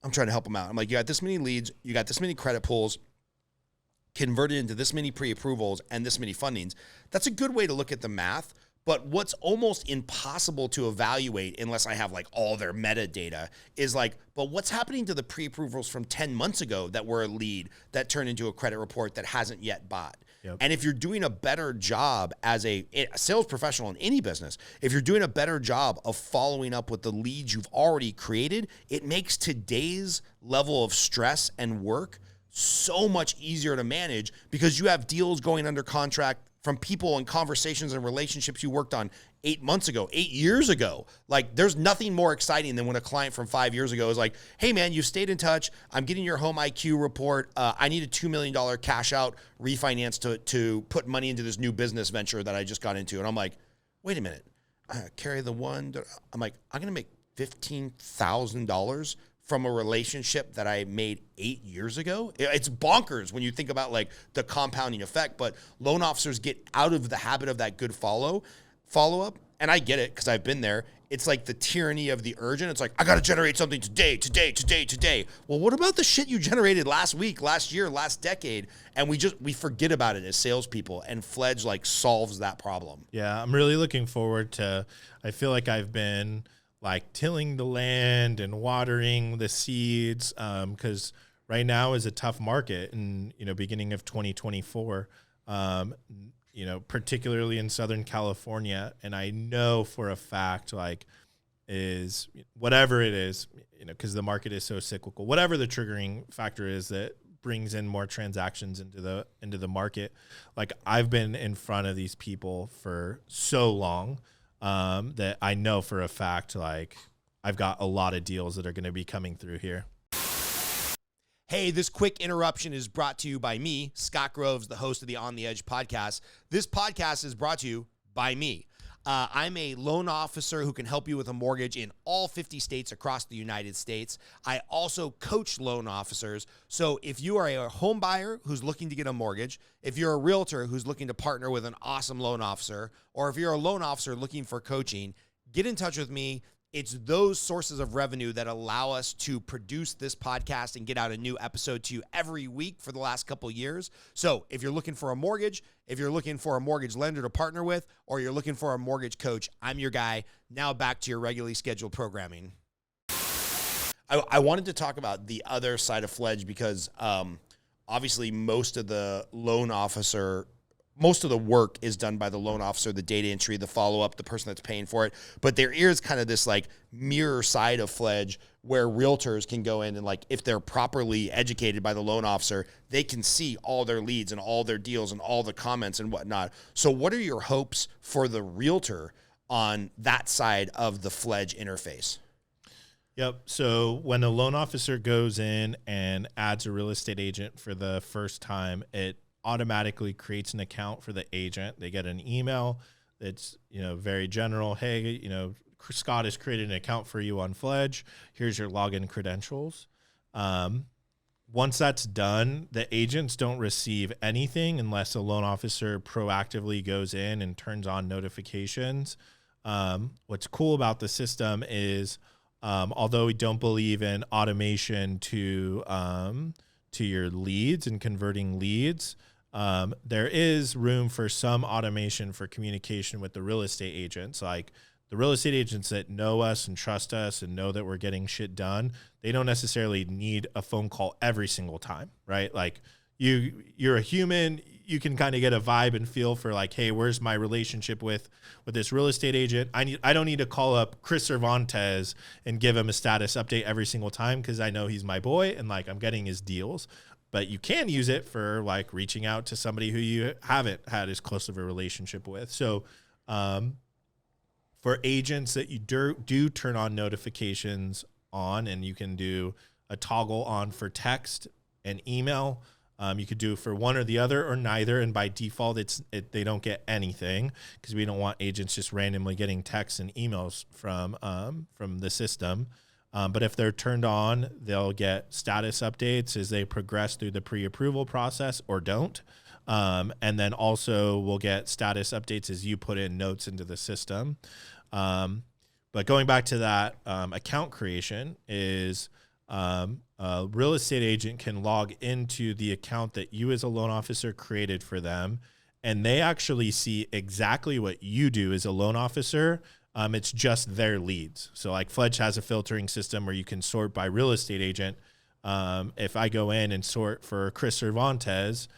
I'm trying to help them out. I'm like, you got this many leads, you got this many credit pulls, converted into this many pre-approvals and this many fundings. That's a good way to look at the math. But what's almost impossible to evaluate unless I have like all their metadata is like, but what's happening to the pre-approvals from 10 months ago that were a lead that turned into a credit report that hasn't yet bought? Yep. And if you're doing a better job as a sales professional in any business, if you're doing a better job of following up with the leads you've already created, it makes today's level of stress and work so much easier to manage because you have deals going under contract from people and conversations and relationships you worked on 8 months ago, 8 years ago. Like there's nothing more exciting than when a client from 5 years ago is like, hey man, you stayed in touch. I'm getting your home IQ report. I need a $2 million cash out refinance to put money into this new business venture that I just got into. And I'm like, wait a minute, carry the one. I'm like, I'm going to make $15,000 from a relationship that I made 8 years ago. It's bonkers when you think about like the compounding effect, but loan officers get out of the habit of that good follow-up. And I get it because I've been there. It's like the tyranny of the urgent. It's like, I got to generate something today. Well, what about the shit you generated last week, last year, last decade? And we forget about it as salespeople, and Fledge like solves that problem. Yeah, I'm really looking forward to, I feel like I've been like tilling the land and watering the seeds, because right now is a tough market, and beginning of 2024, particularly in Southern California. And I know for a fact, like, is whatever it is, because the market is so cyclical, whatever the triggering factor is that brings in more transactions into the market. Like I've been in front of these people for so long, that I know for a fact, like I've got a lot of deals that are going to be coming through here. Hey, this quick interruption is brought to you by me, Scott Groves, the host of the On the Edge podcast. This podcast is brought to you by me. I'm a loan officer who can help you with a mortgage in all 50 states across the United States. I also coach loan officers. So if you are a home buyer who's looking to get a mortgage, if you're a realtor who's looking to partner with an awesome loan officer, or if you're a loan officer looking for coaching, get in touch with me. It's those sources of revenue that allow us to produce this podcast and get out a new episode to you every week for the last couple of years. So if you're looking for a mortgage, if you're looking for a mortgage lender to partner with, or you're looking for a mortgage coach, I'm your guy. Now back to your regularly scheduled programming. I wanted to talk about the other side of Fledge because obviously most of the work is done by the loan officer, the data entry, the follow-up, the person that's paying for it. But there is kind of this like mirror side of Fledge where realtors can go in and like, if they're properly educated by the loan officer, they can see all their leads and all their deals and all the comments and whatnot. So what are your hopes for the realtor on that side of the Fledge interface? Yep. So when a loan officer goes in and adds a real estate agent for the first time, it automatically creates an account for the agent. They get an email It's, very general. Hey, Scott has created an account for you on Fledge. Here's your login credentials. Once that's done, the agents don't receive anything unless a loan officer proactively goes in and turns on notifications. What's cool about the system is, although we don't believe in automation to your leads and converting leads, there is room for some automation for communication with the real estate agents. Like the real estate agents that know us and trust us and know that we're getting shit done, they don't necessarily need a phone call every single time, right? Like you're a human, you can kind of get a vibe and feel for like, hey, where's my relationship with this real estate agent? I don't need to call up Chris Cervantes and give him a status update every single time because I know he's my boy and like I'm getting his deals. But you can use it for like reaching out to somebody who you haven't had as close of a relationship with. So for agents that you do turn on notifications on, and you can do a toggle on for text and email. You could do for one or the other or neither, and by default, they don't get anything because we don't want agents just randomly getting texts and emails from the system. But if they're turned on, they'll get status updates as they progress through the pre-approval process or don't. And then also we'll get status updates as you put in notes into the system. But going back to that account creation is a real estate agent can log into the account that you as a loan officer created for them, and they actually see exactly what you do as a loan officer. It's just their leads. So like Fledge has a filtering system where you can sort by real estate agent. If I go in and sort for Chris Cervantes,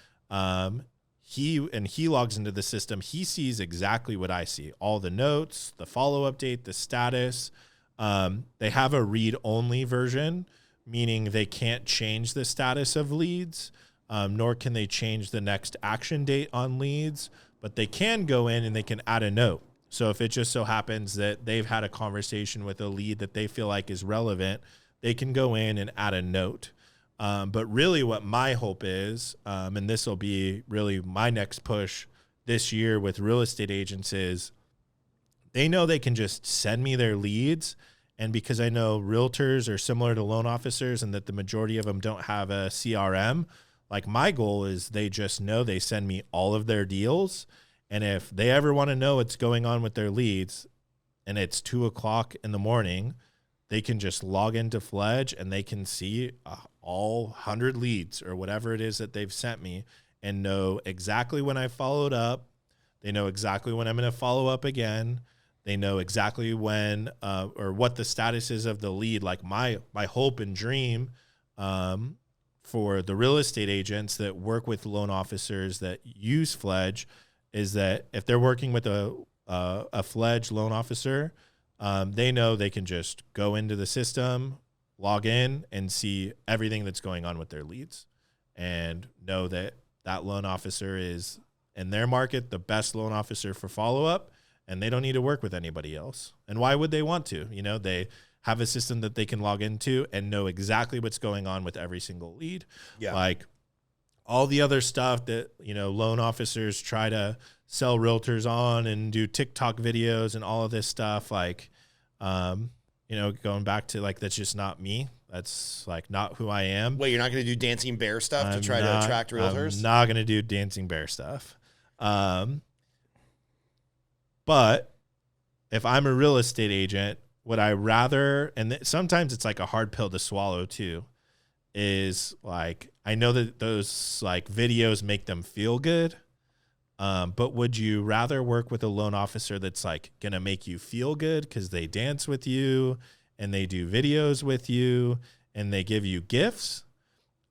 he logs into the system. He sees exactly what I see, all the notes, the follow update, the status. They have a read-only version, meaning they can't change the status of leads, nor can they change the next action date on leads, but they can go in and they can add a note. So if it just so happens that they've had a conversation with a lead that they feel like is relevant, they can go in and add a note. But really what my hope is, and this will be really my next push this year with real estate agents, is they know they can just send me their leads. And because I know realtors are similar to loan officers and that the majority of them don't have a CRM, like my goal is they just know they send me all of their deals. And if they ever want to know what's going on with their leads and it's 2:00 in the morning, they can just log into Fledge and they can see all 100 leads or whatever it is that they've sent me and know exactly when I followed up. They know exactly when I'm going to follow up again. They know exactly when or what the status is of the lead. Like my hope and dream for the real estate agents that work with loan officers that use Fledge is that if they're working with a Fledge loan officer, they know they can just go into the system, log in, and see everything that's going on with their leads and know that that loan officer is, in their market, the best loan officer for follow-up, and they don't need to work with anybody else. And why would they want to? They have a system that they can log into and know exactly what's going on with every single lead. Yeah. Like all the other stuff that, loan officers try to sell realtors on and do TikTok videos and all of this stuff, like, going back to like, that's just not me. That's like not who I am. Wait, you're not going to do dancing bear stuff to try to attract realtors? I'm not going to do dancing bear stuff. But if I'm a real estate agent, would I rather, and sometimes it's like a hard pill to swallow too, is like, I know that those like videos make them feel good. But would you rather work with a loan officer that's like going to make you feel good because they dance with you and they do videos with you and they give you gifts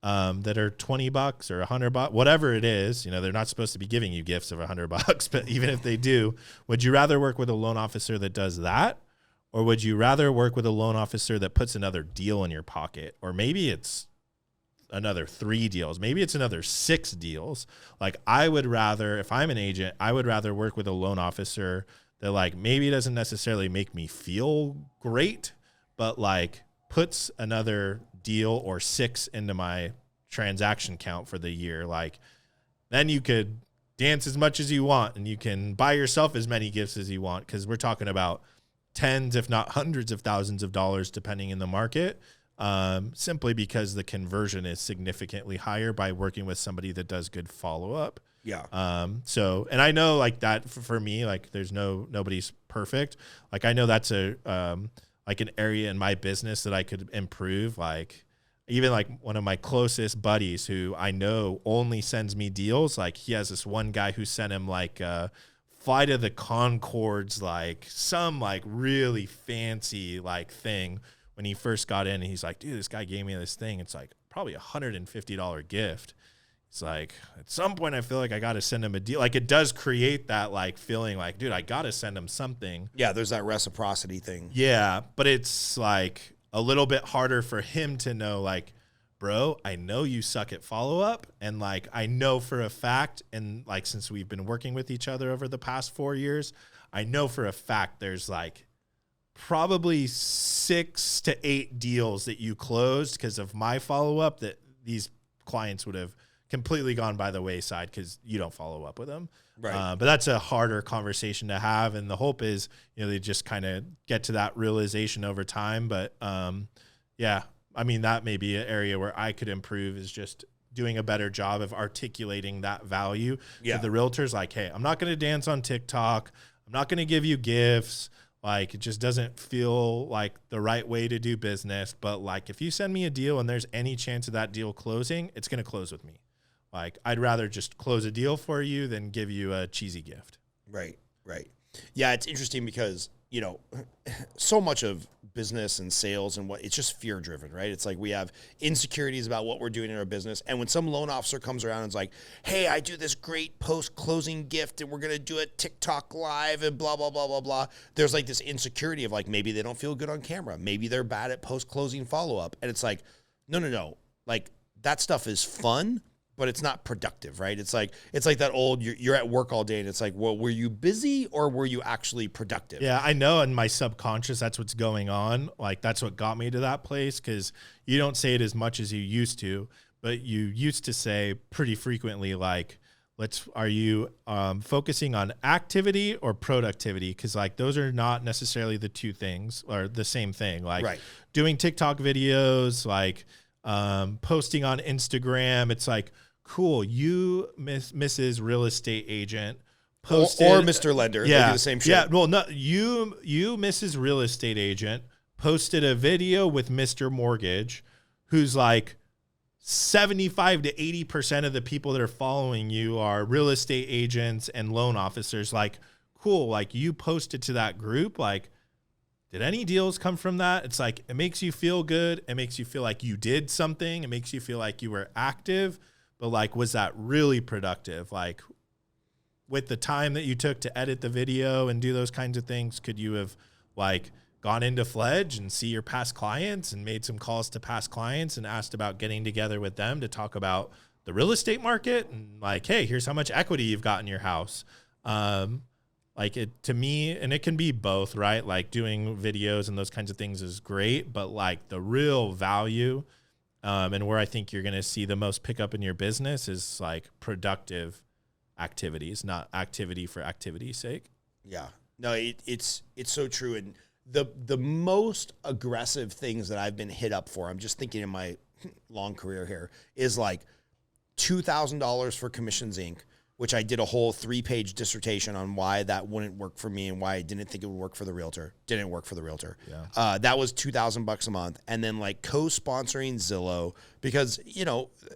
that are $20 or $100, whatever it is? They're not supposed to be giving you gifts of $100, but even if they do, would you rather work with a loan officer that does that? Or would you rather work with a loan officer that puts another deal in your pocket? Or maybe it's another 3 deals. Maybe it's another 6 deals. Like I would rather, if I'm an agent, I would rather work with a loan officer that like maybe doesn't necessarily make me feel great, but like puts another deal or 6 into my transaction count for the year. Like then you could dance as much as you want, and you can buy yourself as many gifts as you want, because we're talking about tens, if not hundreds of thousands of dollars, depending in the market, simply because the conversion is significantly higher by working with somebody that does good follow-up. Yeah. So, and I know like that for me, like there's nobody's perfect. Like I know that's like an area in my business that I could improve. Like even like one of my closest buddies who I know only sends me deals. Like he has this one guy who sent him like Flight of the Conchords, like some like really fancy like thing when he first got in, and he's like, dude, this guy gave me this thing. It's like probably $150 gift. It's like at some point I feel like I got to send him a deal. Like it does create that like feeling like, dude, I got to send him something. Yeah. There's that reciprocity thing. Yeah. But it's like a little bit harder for him to know, like, bro, I know you suck at follow up. And like, I know for a fact, and like, since we've been working with each other over the past 4 years, I know for a fact there's like probably 6 to 8 deals that you closed because of my follow up that these clients would have completely gone by the wayside because you don't follow up with them. Right. But that's a harder conversation to have. And the hope is, they just kind of get to that realization over time. But yeah, I mean, that may be an area where I could improve, is just doing a better job of articulating that value to the realtors. Like, hey, I'm not going to dance on TikTok. I'm not going to give you gifts. Like, it just doesn't feel like the right way to do business. But like, if you send me a deal and there's any chance of that deal closing, it's going to close with me. Like, I'd rather just close a deal for you than give you a cheesy gift. Right. Yeah, it's interesting because, so much of business and sales and it's just fear driven, right? It's like we have insecurities about what we're doing in our business. And when some loan officer comes around and is like, hey, I do this great post-closing gift and we're going to do a TikTok live and blah, blah, blah, blah, blah. There's like this insecurity of like, maybe they don't feel good on camera. Maybe they're bad at post-closing follow-up. And it's like, no. Like that stuff is fun, but it's not productive, right? It's like that old, you're at work all day and it's like, well, were you busy or were you actually productive? Yeah, I know in my subconscious that's what's going on. Like that's what got me to that place, because you don't say it as much as you used to, but you used to say pretty frequently, like, are you focusing on activity or productivity? Because like those are not necessarily the two things or the same thing. Like doing TikTok videos, like posting on Instagram, it's like, cool, you Mrs. Real Estate Agent posted, or Mr. Lender, they do the same shit. Yeah, well, no, you Mrs. Real Estate Agent posted a video with Mr. Mortgage, who's like 75 to 80% of the people that are following you are real estate agents and loan officers. Like, cool, like you posted to that group, like, did any deals come from that? It's like, it makes you feel good. It makes you feel like you did something. It makes you feel like you were active. But like, was that really productive? Like, with the time that you took to edit the video and do those kinds of things, could you have like gone into Fledge and see your past clients and made some calls to past clients and asked about getting together with them to talk about the real estate market and like, hey, here's how much equity you've got in your house. Like it to me, and it can be both, right? Like doing videos and those kinds of things is great, but like the real value and where I think you're going to see the most pickup in your business is like productive activities, not activity for activity's sake. Yeah, no, it's so true. And the most aggressive things that I've been hit up for, I'm just thinking in my long career here, is like $2,000 for Commissions Inc., which I did a whole 3-page dissertation on why that wouldn't work for me and why I didn't think it would work for the realtor. Didn't work for the realtor. Yeah. That was $2,000 a month. And then like co-sponsoring Zillow, because,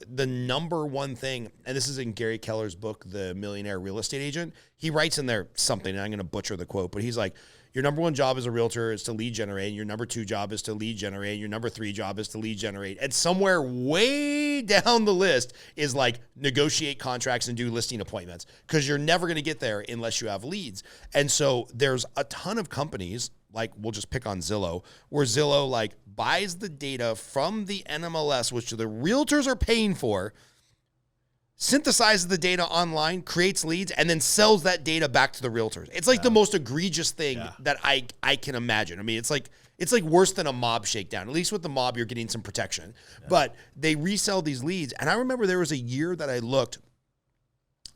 the number one thing, and this is in Gary Keller's book, The Millionaire Real Estate Agent, he writes in there something, and I'm going to butcher the quote, but he's like, your number one job as a realtor is to lead generate. Your number 2 job is to lead generate. Your number 3 job is to lead generate. And somewhere way down the list is like negotiate contracts and do listing appointments, because you're never going to get there unless you have leads. And so there's a ton of companies, like we'll just pick on Zillow, where Zillow like buys the data from the NMLS, which the realtors are paying for, synthesizes the data online, creates leads, and then sells that data back to the realtors. It's like the most egregious thing that I can imagine. I mean, it's like worse than a mob shakedown. At least with the mob, you're getting some protection. Yeah. But they resell these leads. And I remember there was a year that I looked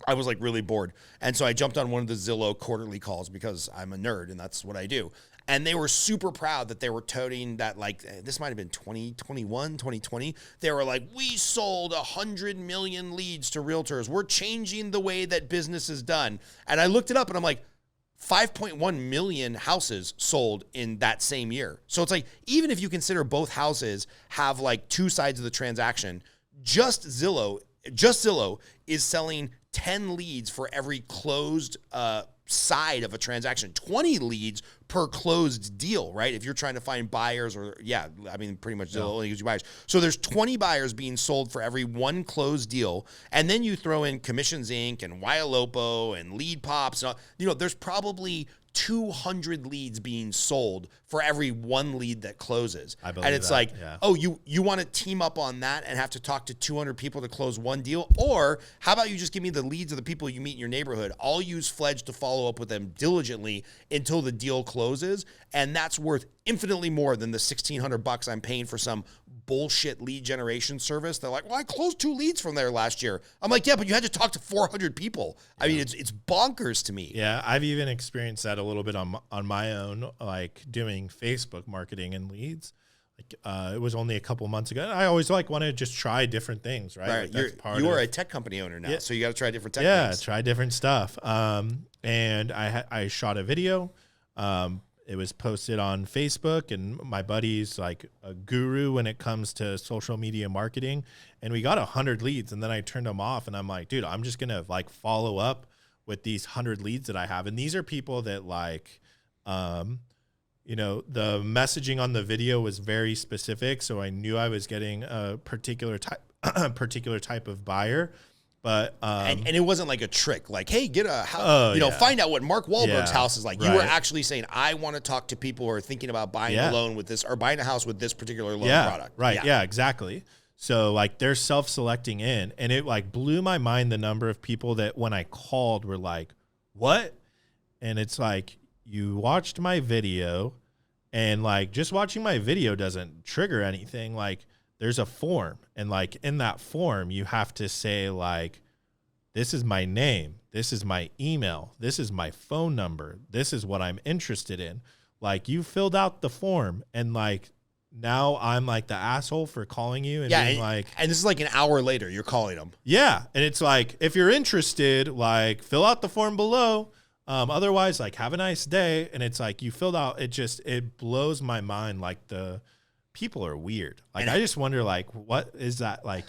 I was like really bored. And so I jumped on one of the Zillow quarterly calls because I'm a nerd and that's what I do. And they were super proud that they were toting that, like, this might have been 2021, 2020. They were like, we sold 100 million leads to realtors. We're changing the way that business is done. And I looked it up and I'm like, 5.1 million houses sold in that same year. So it's like, even if you consider both houses have like two sides of the transaction, just Zillow is selling 10 leads for every closed side of a transaction, 20 leads per closed deal, right? If you're trying to find buyers pretty much Zillow only gives you buyers. So there's 20 buyers being sold for every one closed deal. And then you throw in Commissions Inc. and Yalopo and Lead Pops. And there's probably 200 leads being sold for every one lead that closes. I believe and it's that, like, yeah. oh, you want to team up on that and have to talk to 200 people to close one deal? Or how about you just give me the leads of the people you meet in your neighborhood? I'll use Fledge to follow up with them diligently until the deal closes. And that's worth infinitely more than the $1,600 I'm paying for some bullshit lead generation service. They're like, well, I closed 2 leads from there last year. I'm like, yeah, but you had to talk to 400 people. I mean, it's bonkers to me. Yeah, I've even experienced that a little bit on my own, like doing Facebook marketing and leads. Like it was only a couple months ago. I always want to just try different things, right? Like you are a tech company owner now, so you got to try different tech things. Yeah, try different stuff. And I shot a video. It was posted on Facebook, and my buddy's like a guru when it comes to social media marketing. And we got 100 leads, and then I turned them off, and I'm like, dude, I'm just gonna like follow up with these 100 leads that I have, and these are people that like, the messaging on the video was very specific, so I knew I was getting a particular type of buyer. But and it wasn't like a trick, like, hey, get a house, find out what Mark Wahlberg's house is like. Right. You were actually saying, I want to talk to people who are thinking about buying a loan with this or buying a house with this particular loan product. Right. Yeah, exactly. So like they're self-selecting in, and it like blew my mind the number of people that when I called were like, what? And it's like, you watched my video, and like just watching my video doesn't trigger anything. Like, there's a form, and like in that form, you have to say like, this is my name, this is my email, this is my phone number, this is what I'm interested in. Like, you filled out the form, and like now I'm like the asshole for calling you and being like, and this is like an hour later, you're calling them. Yeah, and it's like, if you're interested, like fill out the form below. Otherwise, like have a nice day. And it's like you filled out. It blows my mind. Like the people are weird. Like, I just wonder, like, what is that? Like,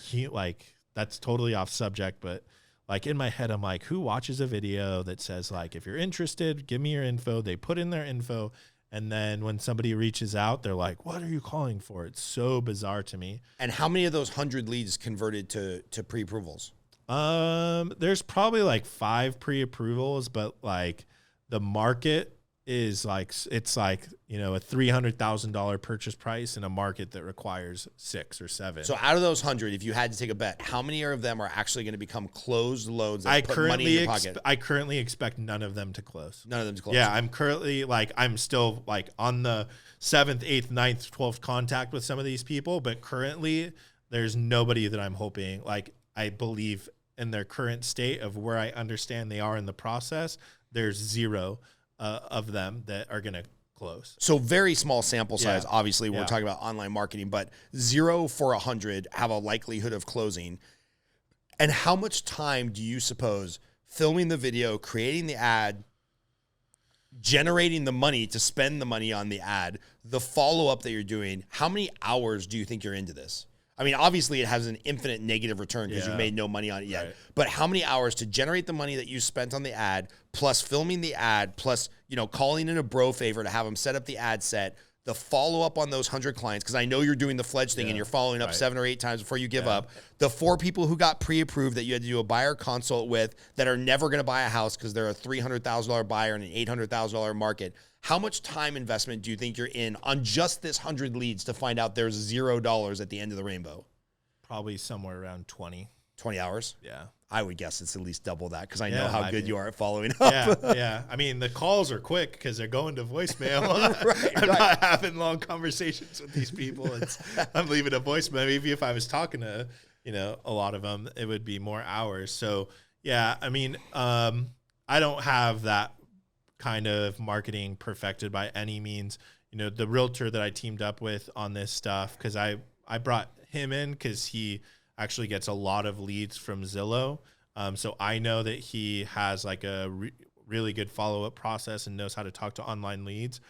that's totally off subject, but like in my head, I'm like, who watches a video that says like, if you're interested, give me your info. They put in their info. And then when somebody reaches out, they're like, what are you calling for? It's so bizarre to me. And how many of those 100 leads converted to pre-approvals? There's probably like 5 pre-approvals, but like the market is like, it's like, a $300,000 purchase price in a market that requires 6 or 7. So out of those 100, if you had to take a bet, how many of them are actually going to become closed loans that put money in your pocket? I currently expect none of them to close. None of them to close. Yeah, I'm currently I'm still like on the 7th, 8th, 9th, 12th contact with some of these people, but currently there's nobody that I'm hoping, like, I believe in their current state of where I understand they are in the process, there's 0 of them that are going to close. So very small sample size. Obviously, we're talking about online marketing, but 0 for 100 have a likelihood of closing. And how much time do you suppose filming the video, creating the ad, generating the money to spend the money on the ad, the follow-up that you're doing, how many hours do you think you're into this? I mean, obviously it has an infinite negative return because you've made no money on it yet. Right. But how many hours to generate the money that you spent on the ad, plus filming the ad, plus, calling in a bro favor to have them set up the ad set, the follow-up on those 100 clients, because I know you're doing the Fledge thing and you're following up 7 or 8 times before you give up, the 4 people who got pre-approved that you had to do a buyer consult with that are never going to buy a house because they're a $300,000 buyer in an $800,000 market. How much time investment do you think you're in on just this 100 leads to find out there's $0 at the end of the rainbow? Probably somewhere around 20 hours. Yeah. I would guess it's at least double that because I know how good you are at following up. Yeah. I mean, the calls are quick because they're going to voicemail. I'm not having long conversations with these people. I'm leaving a voicemail. Maybe if I was talking to, a lot of them, it would be more hours. So Yeah, I mean, I don't have that kind of marketing perfected by any means. You know, the realtor that I teamed up with on this stuff, because I brought him in because he actually gets a lot of leads from Zillow. So I know that he has like a really good follow-up process and knows how to talk to online leads.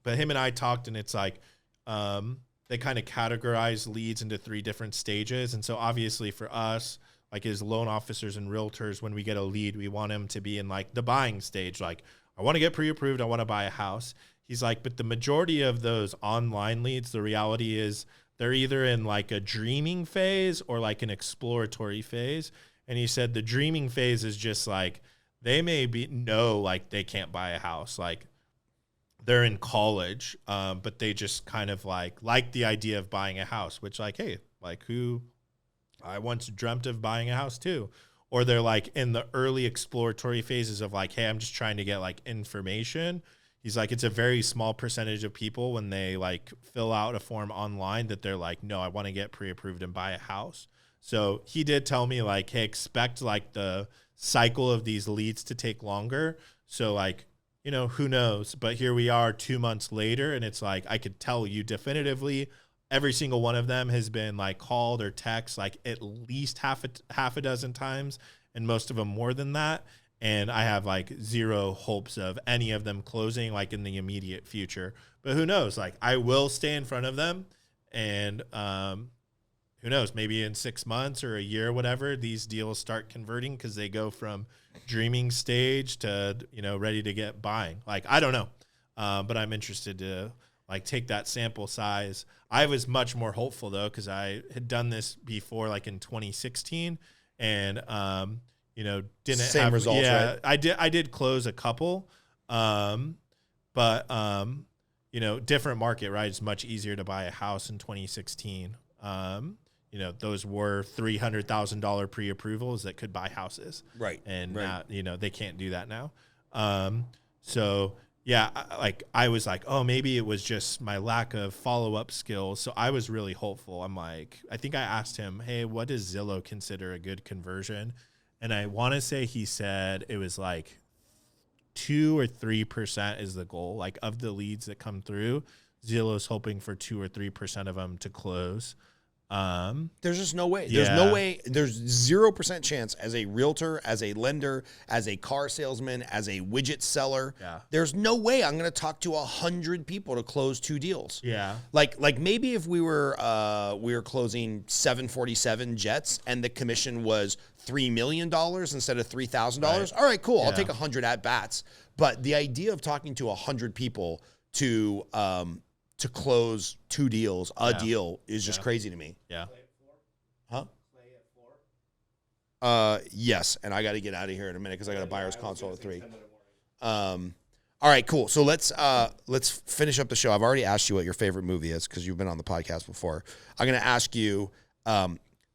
But him and I talked, and it's like they kind of categorize leads into 3 different stages. And so obviously for us, like as loan officers and realtors, when we get a lead, we want him to be in like the buying stage. Like, I want to get pre-approved. I want to buy a house. He's like, but the majority of those online leads, the reality is they're either in like a dreaming phase or like an exploratory phase. And he said the dreaming phase is just like, they may know like they can't buy a house. Like they're in college, but they just kind of like the idea of buying a house, which like, hey, like who I once dreamt of buying a house too. Or they're like in the early exploratory phases of like, hey, I'm just trying to get like information. He's like, it's a very small percentage of people when they like fill out a form online that they're like, no, I want to get pre-approved and buy a house. So he did tell me like, hey, expect like the cycle of these leads to take longer. So like, you know, who knows? But here we are 2 months later, and it's like, I could tell you definitively every single one of them has been like called or text like at least half a dozen times, and most of them more than that. And I have like zero hopes of any of them closing like in the immediate future. But who knows? Like I will stay in front of them, and who knows? Maybe in 6 months or a year, or whatever, these deals start converting because they go from dreaming stage to, you know, ready to get buying. Like I don't know, but I'm interested to like take that sample size. I was much more hopeful though, because I had done this before, like in 2016, and you know, didn't Same have results. Yeah, right? I did close a couple, but you know, different market, right? It's much easier to buy a house in 2016. You know, those were $300,000 pre-approvals that could buy houses, Right. And right. now, you know, they can't do that now. So yeah, I was like, oh, maybe it was just my lack of follow-up skills. So I was really hopeful. I'm like, I think I asked him, hey, what does Zillow consider a good conversion? And I want to say he said it was like 2 or 3% is the goal. Like of the leads that come through, Zillow's hoping for 2 or 3% of them to close. There's just no way. Yeah. There's no way. There's 0% chance as a realtor, as a lender, as a car salesman, as a widget seller. Yeah. There's no way I'm going to talk to 100 people to close 2 deals. Yeah. Like maybe if we were closing 747 jets and the commission was $3 million instead of $3,000. Right. All right, cool. Yeah. I'll take 100 at bats. But the idea of talking to 100 people to close 2 deals, deal is just crazy to me. Yeah. Huh? Yes, and I got to get out of here in a minute because I got a buyer's consult at 3. All right, cool. So let's finish up the show. I've already asked you what your favorite movie is because you've been on the podcast before. I'm going to ask you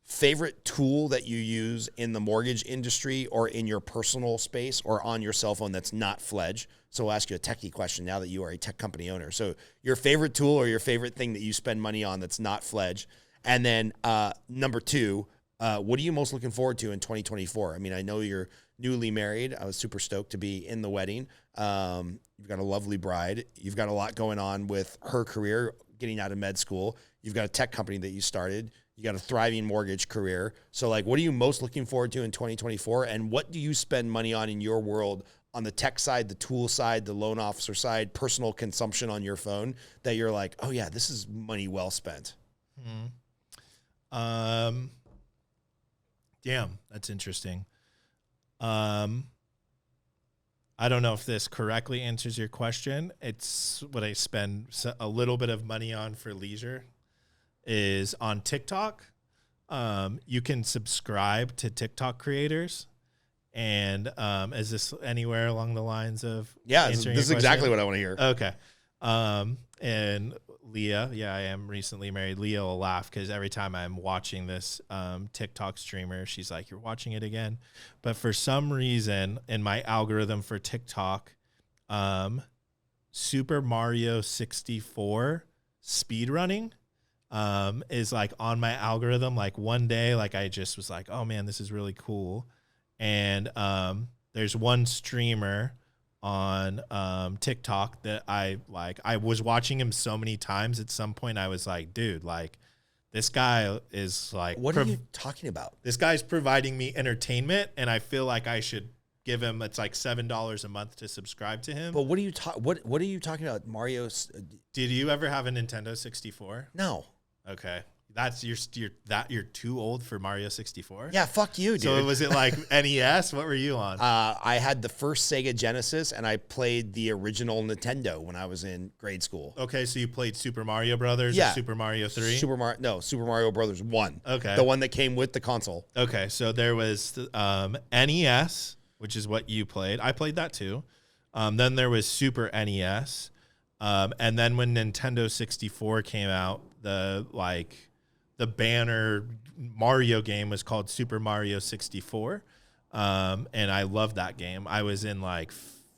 favorite tool that you use in the mortgage industry or in your personal space or on your cell phone that's not Fledge. So we'll ask you a techie question now that you are a tech company owner. So your favorite tool or your favorite thing that you spend money on that's not Fledge. And then number 2, what are you most looking forward to in 2024? I mean, I know you're newly married. I was super stoked to be in the wedding. You've got a lovely bride. You've got a lot going on with her career, getting out of med school. You've got a tech company that you started. You got a thriving mortgage career. So like, what are you most looking forward to in 2024? And what do you spend money on in your world on the tech side, the tool side, the loan officer side, personal consumption on your phone that you're like, oh yeah, this is money well spent? Damn, that's interesting. I don't know if this correctly answers your question. It's what I spend a little bit of money on for leisure is on TikTok. You can subscribe to TikTok creators. And is this anywhere along the lines of this is exactly what I want to hear. Okay. And Leah, I am recently married. Leah will laugh because every time I'm watching this TikTok streamer, she's like, you're watching it again. But for some reason in my algorithm for TikTok, Super Mario 64 speedrunning is like on my algorithm. Like one day, like I just was like, oh man, this is really cool. And there's one streamer on TikTok that I like. I was watching him so many times. At some point, I was like, dude, like this guy is like, what are you talking about? This guy's providing me entertainment, and I feel like I should give him. It's like $7 a month to subscribe to him. But what are you What are you talking about, Mario? Did you ever have a Nintendo 64? No. Okay. That's you're too old for Mario 64? Yeah, fuck you, dude. So was it like NES? What were you on? I had the first Sega Genesis, and I played the original Nintendo when I was in grade school. Okay, so you played Super Mario Brothers or Super Mario 3? Super Mario Brothers 1. Okay. The one that came with the console. Okay, so there was NES, which is what you played. I played that too. Then there was Super NES. And then when Nintendo 64 came out, the banner Mario game was called Super Mario 64. And I loved that game. I was in like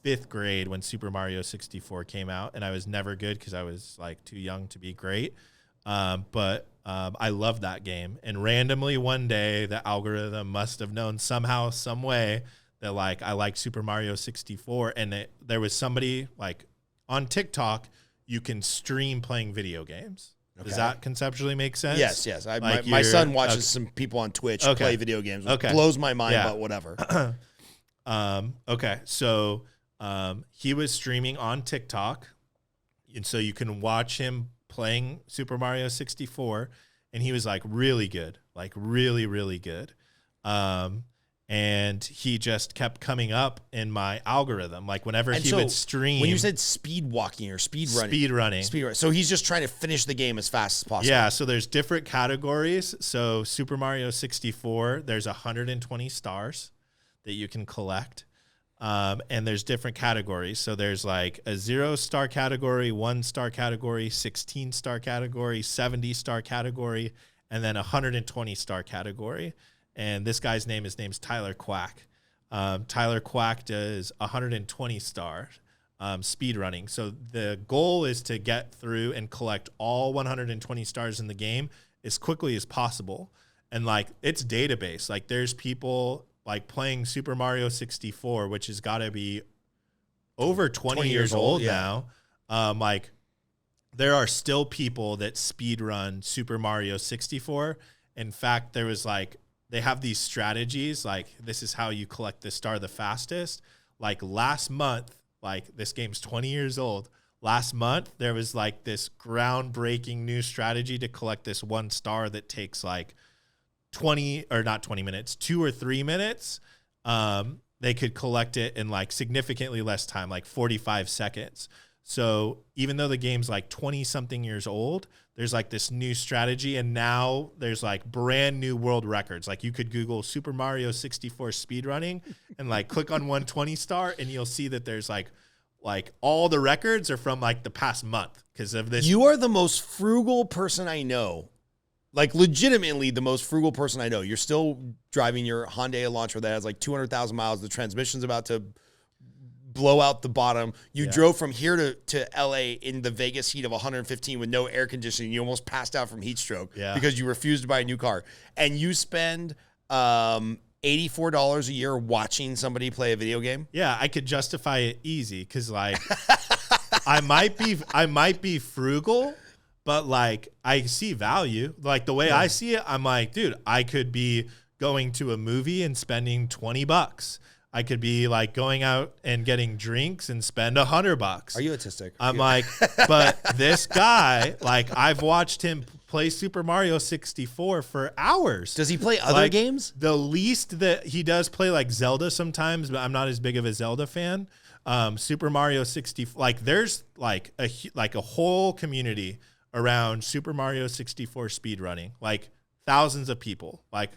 5th grade when Super Mario 64 came out, and I was never good because I was like too young to be great. But I loved that game. And randomly one day, the algorithm must have known somehow, some way that like I liked Super Mario 64. And there was somebody like on TikTok, you can stream playing video games. Okay. Does that conceptually make sense? Yes. My son watches some people on Twitch play video games. Which blows my mind, but whatever. Okay, so he was streaming on TikTok, and so you can watch him playing Super Mario 64, and he was like really good, like really, really good. And he just kept coming up in my algorithm. Like whenever he would stream. When you said speed walking or speed running. So he's just trying to finish the game as fast as possible. Yeah, so there's different categories. So Super Mario 64, there's 120 stars that you can collect. And there's different categories. So there's like a 0-star category, 1-star category, 16-star category, 70-star category, and then 120-star category. And this guy's name's Tyler Quack. Tyler Quack does 120 star speed running. So the goal is to get through and collect all 120 stars in the game as quickly as possible. And like it's database. Like there's people like playing Super Mario 64, which has got to be over 20 years old now. Like there are still people that speed run Super Mario 64. In fact, there was like they have these strategies, like this is how you collect the star the fastest. Like last month, like this game's 20 years old. Last month, there was like this groundbreaking new strategy to collect this 1 star that takes like 2 or 3 minutes. They could collect it in like significantly less time, like 45 seconds. So even though the game's like 20 something years old, there's like this new strategy, and now there's like brand new world records. Like you could Google Super Mario 64 speedrunning and like click on 120 star, and you'll see that there's like all the records are from like the past month because of this. You are the most frugal person I know. Like legitimately the most frugal person I know. You're still driving your Hyundai Elantra that has like 200,000 miles. The transmission's about to blow out the bottom. You drove from here to LA in the Vegas heat of 115 with no air conditioning. You almost passed out from heat stroke because you refused to buy a new car. And you spend $84 a year watching somebody play a video game. Yeah, I could justify it easy because like I might be frugal, but like I see value. Like the way I see it, I'm like, dude, I could be going to a movie and spending $20. I could be like going out and getting drinks and spend $100. Are you autistic? I'm like, but this guy, like I've watched him play Super Mario 64 for hours. Does he play other games? The least that he does play like Zelda sometimes, but I'm not as big of a Zelda fan. Super Mario 64, like there's like a whole community around Super Mario 64 speedrunning, like thousands of people. Like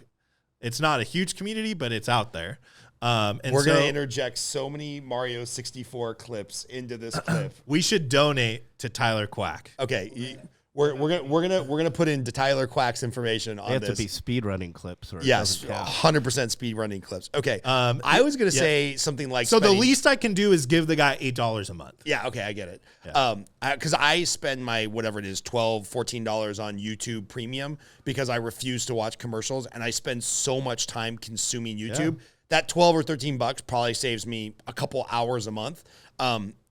it's not a huge community, but it's out there. And we're going to interject so many Mario 64 clips into this clip. We should donate to Tyler Quack. Okay, we're gonna put in Tyler Quack's information on this. They have to be speedrunning clips. Or yes, 100% speedrunning clips. Okay, I was gonna say something like so. The least I can do is give the guy $8 a month. Yeah, okay, I get it. Because I spend my whatever it is $12, $14 on YouTube Premium because I refuse to watch commercials, and I spend so much time consuming YouTube. that 12 or 13 bucks probably saves me a couple hours a month.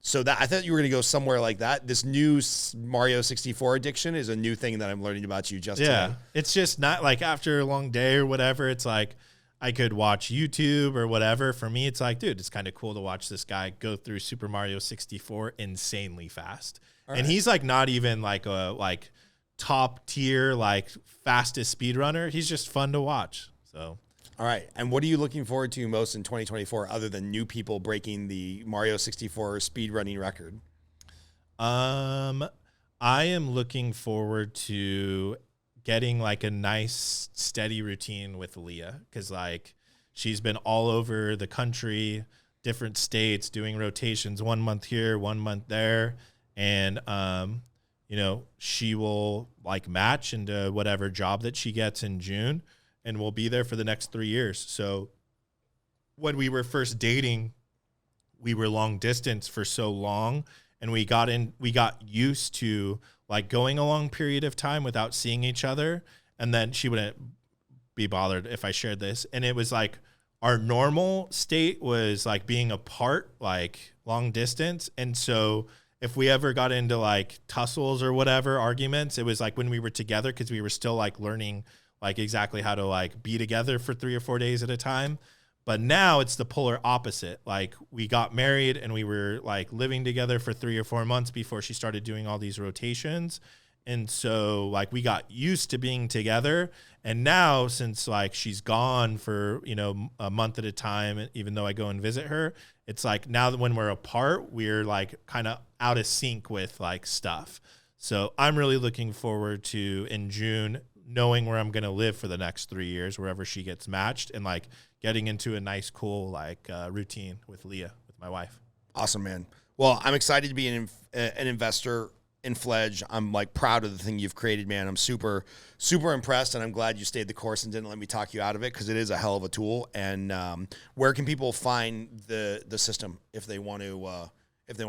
So that I thought you were going to go somewhere like that. This new Mario 64 addiction is a new thing that I'm learning about you just today. It's just not like after a long day or whatever. It's like I could watch YouTube or whatever. For me, it's like, dude, it's kind of cool to watch this guy go through Super Mario 64 insanely fast. Right. And he's like not even like a top tier, like fastest speedrunner. He's just fun to watch. So. All right. And what are you looking forward to most in 2024 other than new people breaking the Mario 64 speedrunning record? I am looking forward to getting like a nice steady routine with Leah, because like she's been all over the country, different states, doing rotations 1 month here, 1 month there. And, you know, she will like match into whatever job that she gets in June, and we'll be there for the next 3 years. So when we were first dating, we were long distance for so long, and we got used to like going a long period of time without seeing each other. And then she wouldn't be bothered if I shared this. And it was like our normal state was like being apart, like long distance. And so if we ever got into like tussles or whatever arguments, it was like when we were together, because we were still like learning like exactly how to like be together for 3 or 4 days at a time. But now it's the polar opposite. Like we got married and we were like living together for 3 or 4 months before she started doing all these rotations. And so like we got used to being together. And now since like she's gone for, you know, a month at a time, even though I go and visit her, it's like now that when we're apart, we're like kind of out of sync with like stuff. So I'm really looking forward to in June knowing where I'm going to live for the next 3 years, wherever she gets matched, and like getting into a nice, cool, like routine with Leah, with my wife. Awesome, man. Well, I'm excited to be an investor in Fledge. I'm like proud of the thing you've created, man. I'm super, super impressed, and I'm glad you stayed the course and didn't let me talk you out of it, because it is a hell of a tool. And where can people find the system if they want to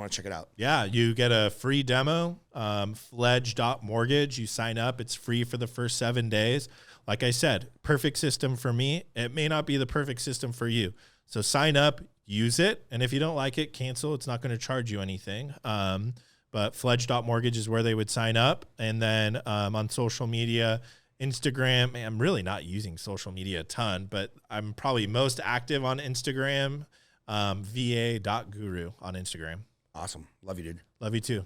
check it out? Yeah, you get a free demo, fledge.mortgage. You sign up. It's free for the first 7 days. Like I said, perfect system for me. It may not be the perfect system for you. So sign up, use it. And if you don't like it, cancel. It's not going to charge you anything. But fledge.mortgage is where they would sign up. And then on social media, Instagram, man, I'm really not using social media a ton, but I'm probably most active on Instagram, va.guru on Instagram. Awesome. Love you, dude. Love you too.